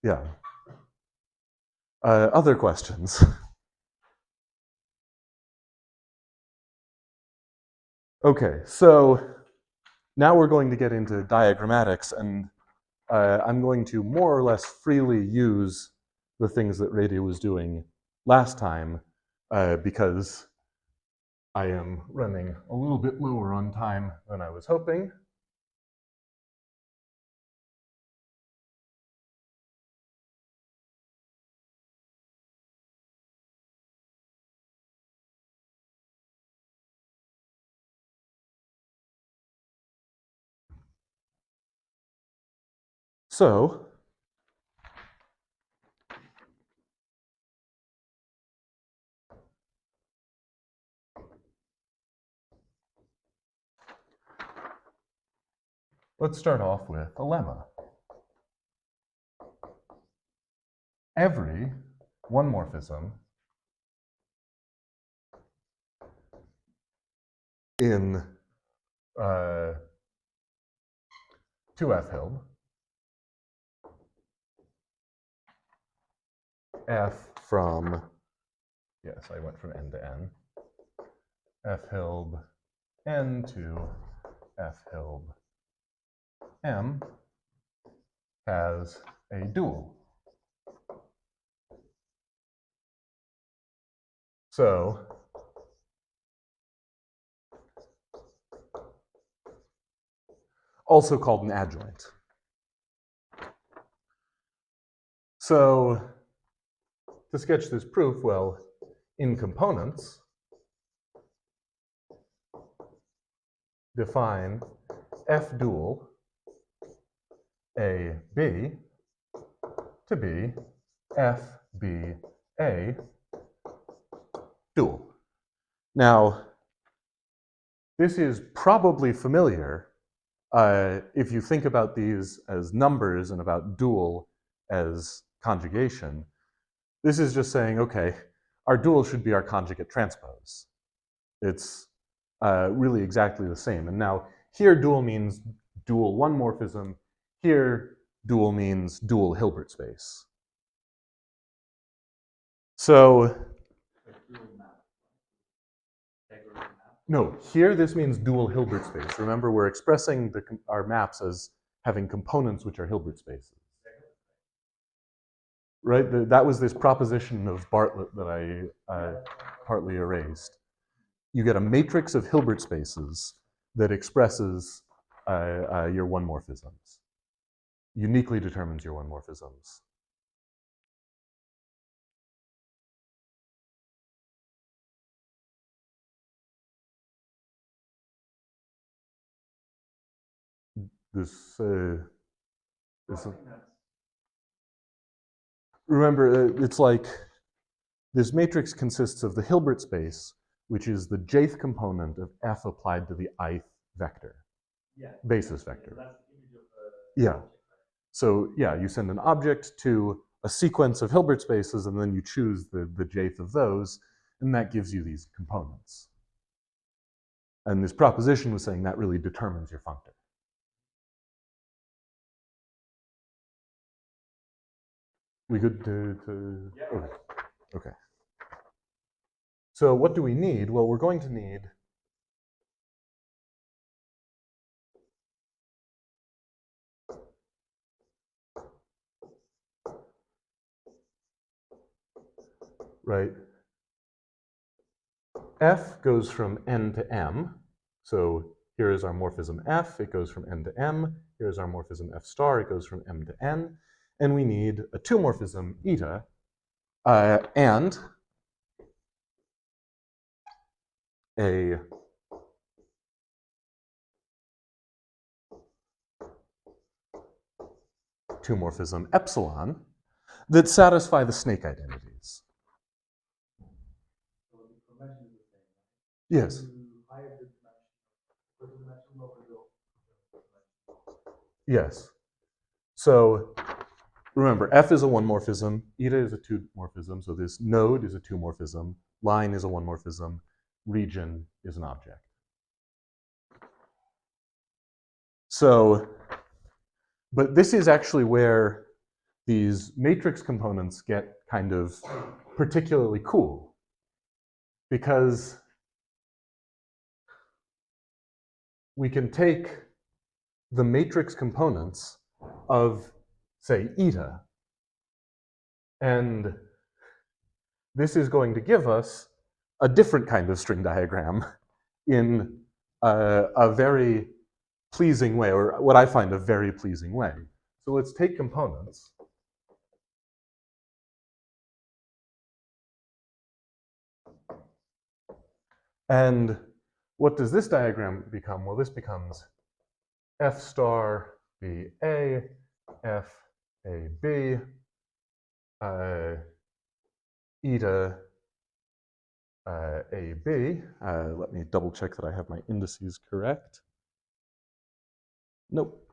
Yeah. Other questions? Okay, so now we're going to get into diagrammatics, and I'm going to more or less freely use the things that Radio was doing last time because I am running a little bit lower on time than I was hoping. So, let's start off with a lemma. Every one morphism in 2F Hilb, F from, yes, I went from n to n, F Hilb n to F Hilb m has a dual. So, also called an adjoint. So, to sketch this proof, well, in components, define F dual A B to be F B A dual. Now, this is probably familiar if you think about these as numbers and about dual as conjugation. This is just saying, okay, our dual should be our conjugate transpose. It's really exactly the same. And now here dual means dual one morphism. Here dual means dual Hilbert space. So no, here this means dual Hilbert space. Remember, we're expressing our maps as having components which are Hilbert spaces. Right? That was this proposition of Bartlett that I partly erased. You get a matrix of Hilbert spaces that expresses your one morphisms, uniquely determines your one morphisms. Remember, it's like this matrix consists of the Hilbert space, which is the jth component of f applied to the ith vector, basis vector. So that's the image of yeah. So yeah, you send an object to a sequence of Hilbert spaces, and then you choose the jth of those, and that gives you these components. And this proposition was saying that really determines your functor. We good to yeah. Okay. Okay. So what do we need? Well, we're going to need right? F goes from n to m. So here is our morphism F. It goes from n to m. Here's our morphism F star. It goes from m to n. And we need a two morphism eta and a two morphism epsilon that satisfy the snake identities. Yes. Yes. So remember, F is a one morphism, eta is a two morphism, so this node is a two morphism, line is a one morphism, region is an object. So, but this is actually where these matrix components get kind of particularly cool, because we can take the matrix components of, say, eta, and this is going to give us a different kind of string diagram in a very pleasing way, or what I find a very pleasing way. So let's take components. And what does this diagram become? Well, this becomes F star B A, F A B, eta A B. Let me double check that I have my indices correct. Nope.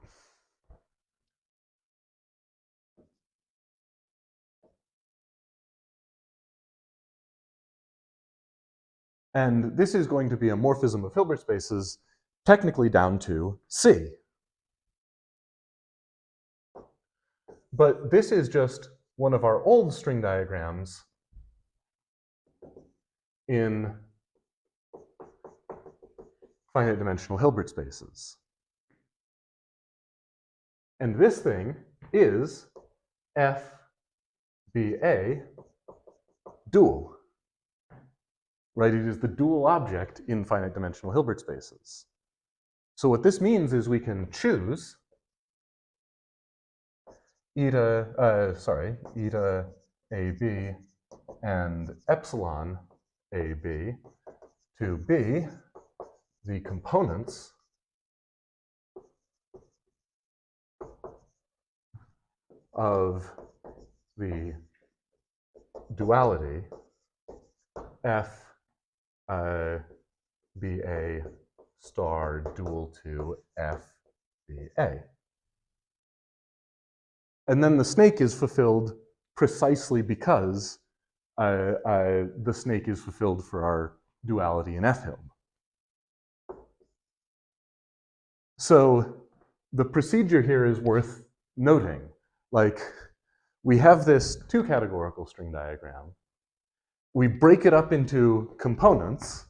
And this is going to be a morphism of Hilbert spaces, technically down to C. But this is just one of our old string diagrams in finite dimensional Hilbert spaces. And this thing is FBA dual. Right? It is the dual object in finite dimensional Hilbert spaces. So what this means is we can choose eta AB and epsilon AB to be the components of the duality F BA star dual to FBA. And then the snake is fulfilled precisely because the snake is fulfilled for our duality in F-Hilb. So the procedure here is worth noting. Like, we have this two categorical string diagram. We break it up into components,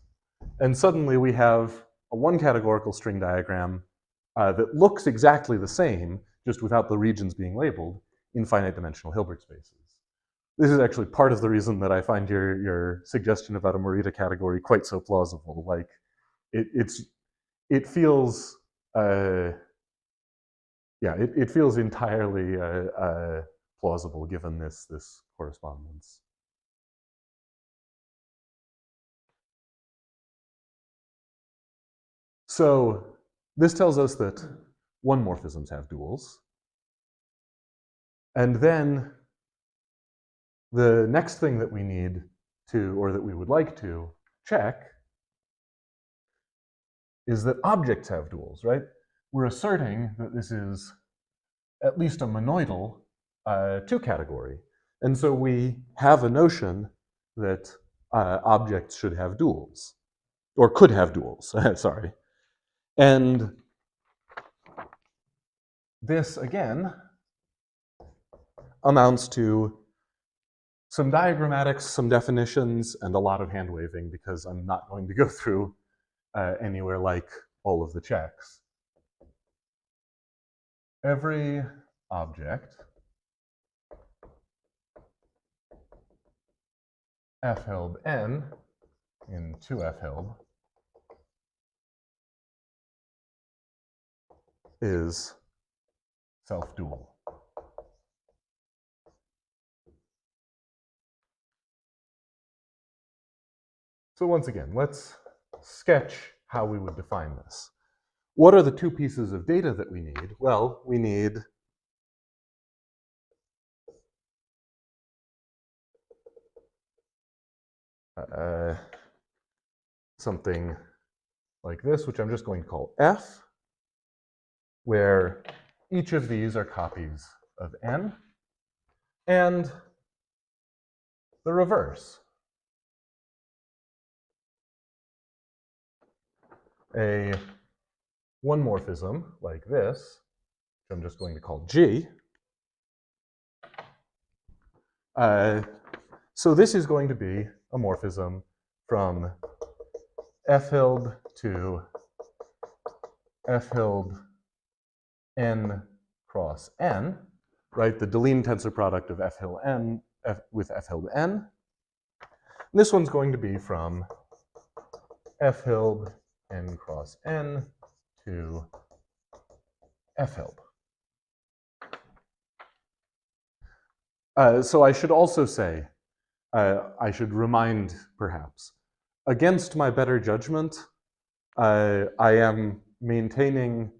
and suddenly we have a one categorical string diagram that looks exactly the same, just without the regions being labeled, in finite dimensional Hilbert spaces. This is actually part of the reason that I find your suggestion about a Morita category quite so plausible. Like, it feels, it feels entirely plausible given this correspondence. So this tells us that one morphisms have duals. And then the next thing that we need to, or that we would like to check, is that objects have duals, right? We're asserting that this is at least a monoidal two category. And so we have a notion that objects should have duals, or could have duals, sorry. And this, again, amounts to some diagrammatics, some definitions, and a lot of hand waving, because I'm not going to go through anywhere like all of the checks. Every object f hilb n in 2f hilb is self-dual. So once again, let's sketch how we would define this. What are the two pieces of data that we need? Well, we need something like this, which I'm just going to call f, where each of these are copies of n, and the reverse. One morphism like this, which I'm just going to call G. So this is going to be a morphism from f hilb to f hilb n cross n, right? The Deligne tensor product of f hilb n with f hilb n. And this one's going to be from f hilb n cross n to f hilb. So I should also say, I should remind perhaps, against my better judgment, I am maintaining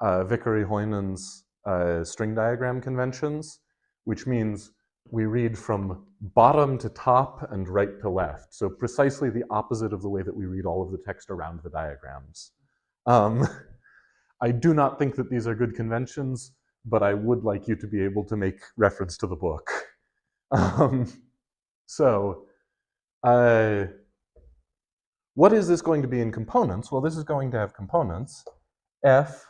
Vicary Heunen's string diagram conventions, which means we read from bottom to top and right to left. So precisely the opposite of the way that we read all of the text around the diagrams. I do not think that these are good conventions, but I would like you to be able to make reference to the book. What is this going to be in components? Well, this is going to have components f,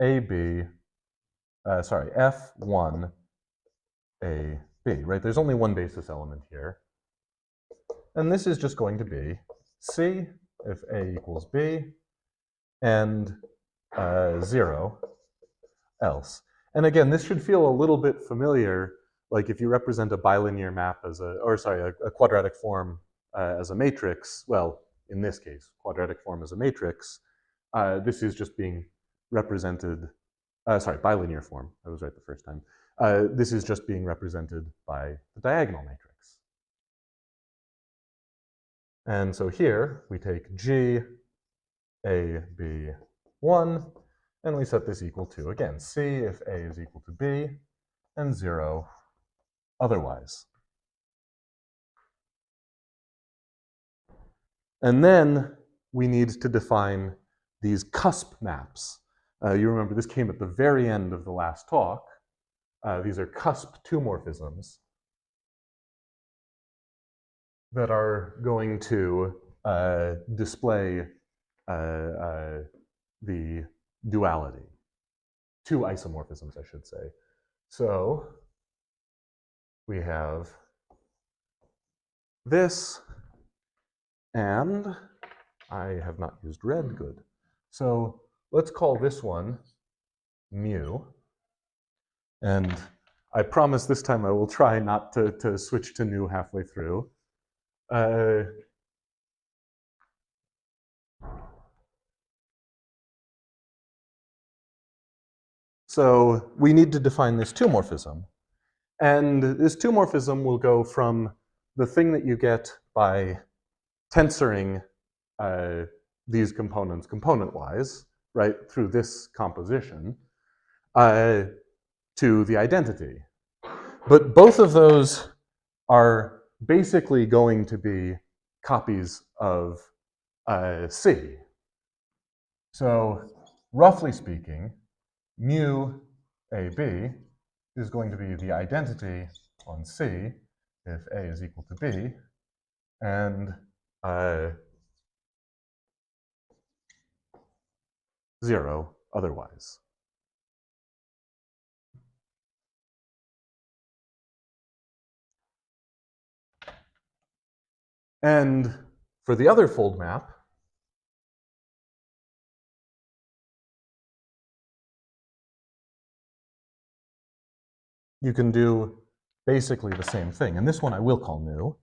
a, b, f1, a, b, right? There's only one basis element here. And this is just going to be c if a equals b, and 0 else. And again, this should feel a little bit familiar, like if you represent a bilinear map as a quadratic form as a matrix. Well, in this case, quadratic form as a matrix. This is just being represented, bilinear form. I was right the first time. This is just being represented by the diagonal matrix. And so here we take G, A, B, 1, and we set this equal to, again, C if A is equal to B, and 0 otherwise. And then we need to define these cusp maps. You remember this came at the very end of the last talk. These are cusp two-morphisms that are going to display the duality. Two isomorphisms, I should say. So we have this, and I have not used red, good. So let's call this one mu. And I promise this time I will try not to switch to nu halfway through. So we need to define this two-morphism. And this two-morphism will go from the thing that you get by tensoring these components component-wise, right, through this composition, to the identity. But both of those are basically going to be copies of C. So roughly speaking, mu AB is going to be the identity on C if A is equal to B, and 0 otherwise. And for the other fold map, you can do basically the same thing. And this one I will call nu.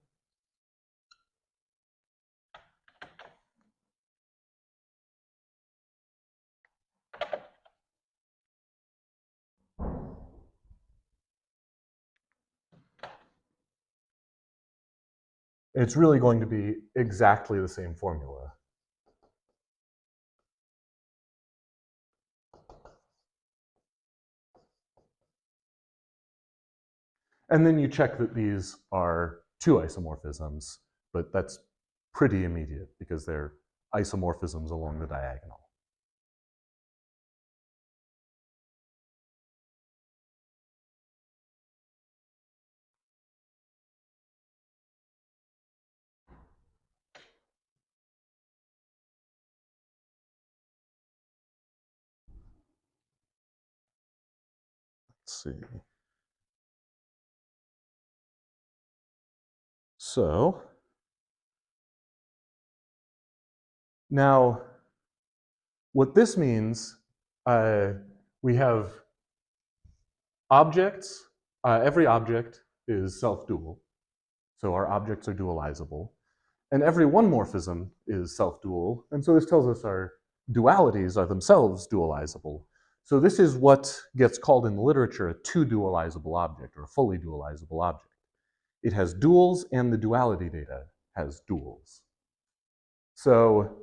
It's really going to be exactly the same formula. And then you check that these are two isomorphisms, but that's pretty immediate because they're isomorphisms along the diagonal. Let's see. So now what this means, we have objects. Every object is self-dual, so our objects are dualizable. And every one morphism is self-dual, and so this tells us our dualities are themselves dualizable. So this is what gets called in the literature a two-dualizable object, or a fully dualizable object. It has duals, and the duality data has duals. So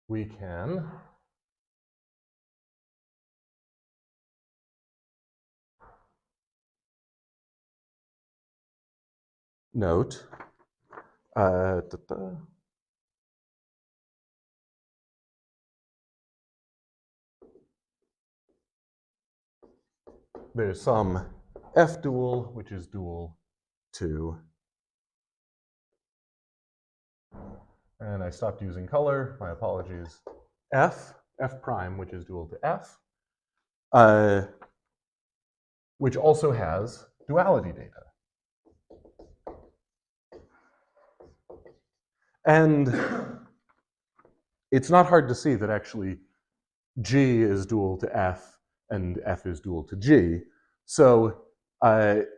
we can note there's some F dual, which is dual to, and I stopped using color, my apologies, F prime, which is dual to F, which also has duality data. And it's not hard to see that actually G is dual to F and F is dual to G. So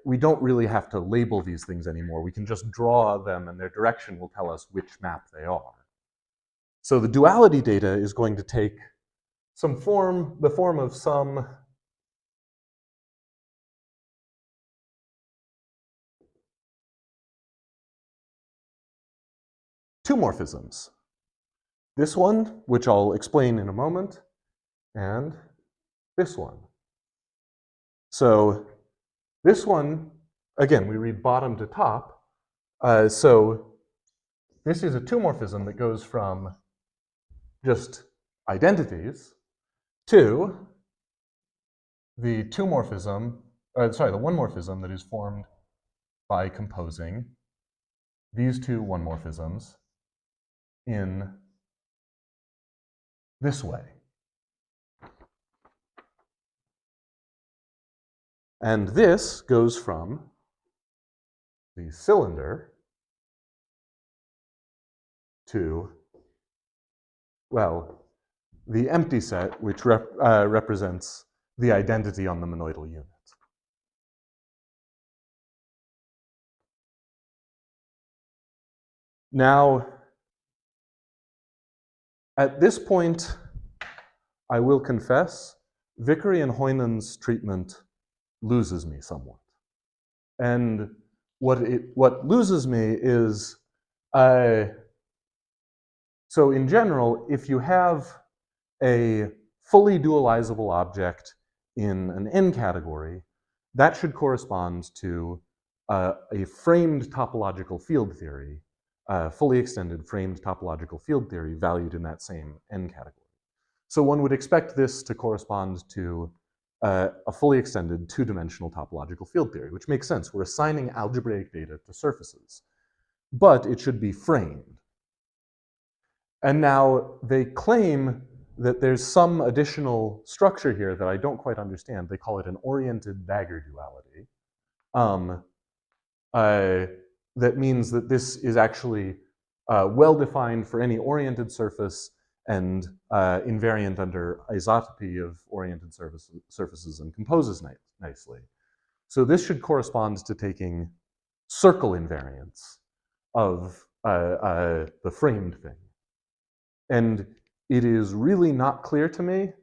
we don't really have to label these things anymore. We can just draw them and their direction will tell us which map they are. So the duality data is going to take some form, the form of some two morphisms. This one, which I'll explain in a moment, and this one. So this one, again, we read bottom to top. So this is a two morphism that goes from just identities to the two morphism, the one morphism that is formed by composing these two one morphisms in this way. And this goes from the cylinder to, well, the empty set, which represents the identity on the monoidal unit. Now, at this point, I will confess, Vicary and Heunen's treatment loses me somewhat. And what loses me is, so in general, if you have a fully dualizable object in an n category, that should correspond to a framed topological field theory, fully extended framed topological field theory valued in that same n category. So one would expect this to correspond to a fully extended two-dimensional topological field theory, which makes sense. We're assigning algebraic data to surfaces, but it should be framed. And now they claim that there's some additional structure here that I don't quite understand. They call it an oriented dagger duality. That means that this is actually well-defined for any oriented surface and invariant under isotopy of oriented surfaces and composes nicely. So this should correspond to taking circle invariance of the framed thing. And it is really not clear to me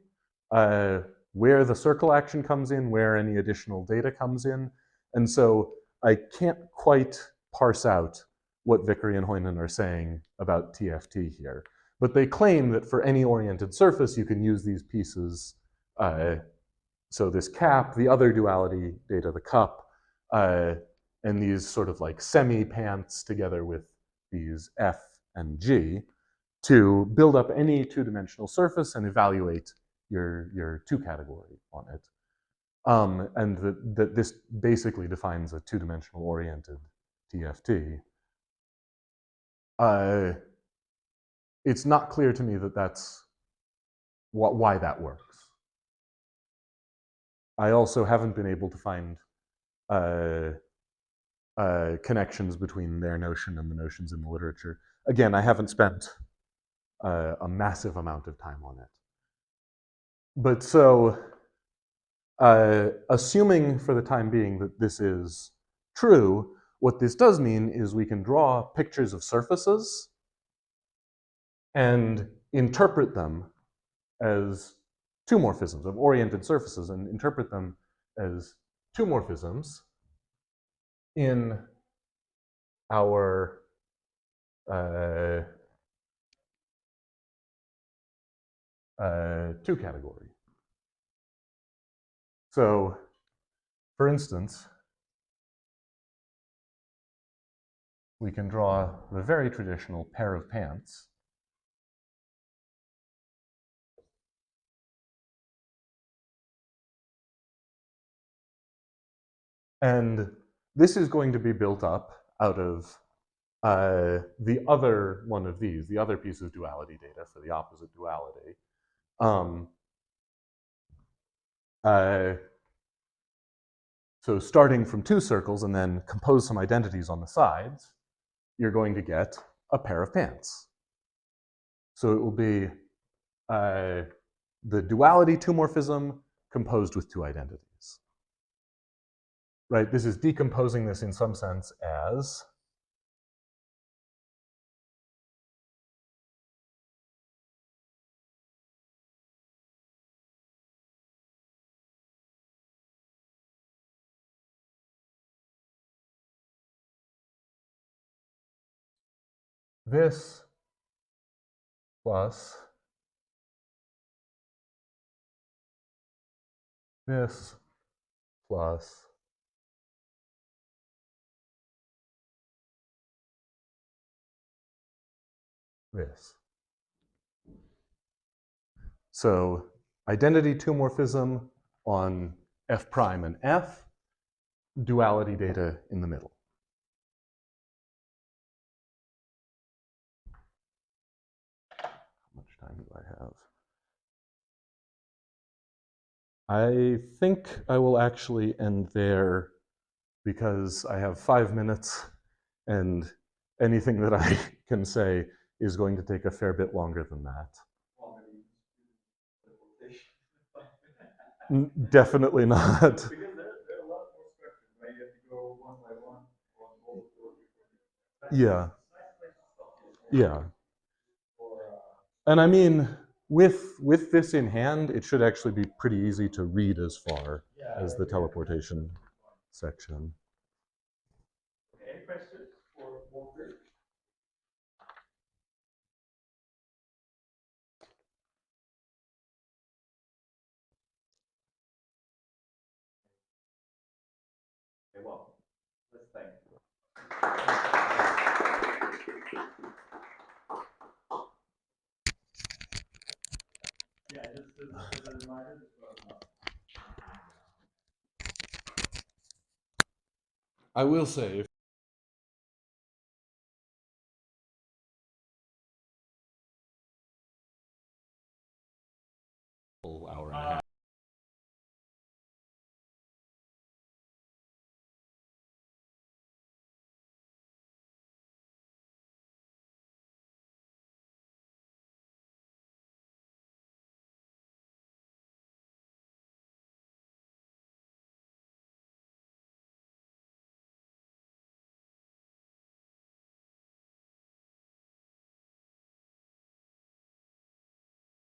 where the circle action comes in, where any additional data comes in. And so I can't quite parse out what Vicary and Heunen are saying about TFT here. But they claim that for any oriented surface, you can use these pieces. So this cap, the other duality data, the cup, and these sort of like semi-pants together with these F and G to build up any two-dimensional surface and evaluate your two category on it. And that this basically defines a two-dimensional oriented TFT. It's not clear to me that that's why that works. I also haven't been able to find connections between their notion and the notions in the literature. Again, I haven't spent a massive amount of time on it. But so, assuming for the time being that this is true, what this does mean is we can draw pictures of surfaces and interpret them as two morphisms of oriented surfaces and interpret them as two morphisms in our two category. So, for instance, we can draw the very traditional pair of pants. And this is going to be built up out of the other one of these, the other piece of duality data for the opposite duality. So starting from two circles and then compose some identities on the sides, you're going to get a pair of pants. So it will be the duality two-morphism composed with two identities. Right, this is decomposing this in some sense as this plus this plus this. So identity two-morphism on F prime and F, duality data in the middle. How much time do I have? I think I will actually end there because I have 5 minutes and anything that I can say is going to take a fair bit longer than that. Definitely not. Because there are a lot more structures, right? You have to go one by one on all the Yeah. Yeah. And I mean, with this in hand, it should actually be pretty easy to read as far as the teleportation section. Any questions for Walter? Okay, well, let's thank you. Yeah, just as a reminder, this was I will say,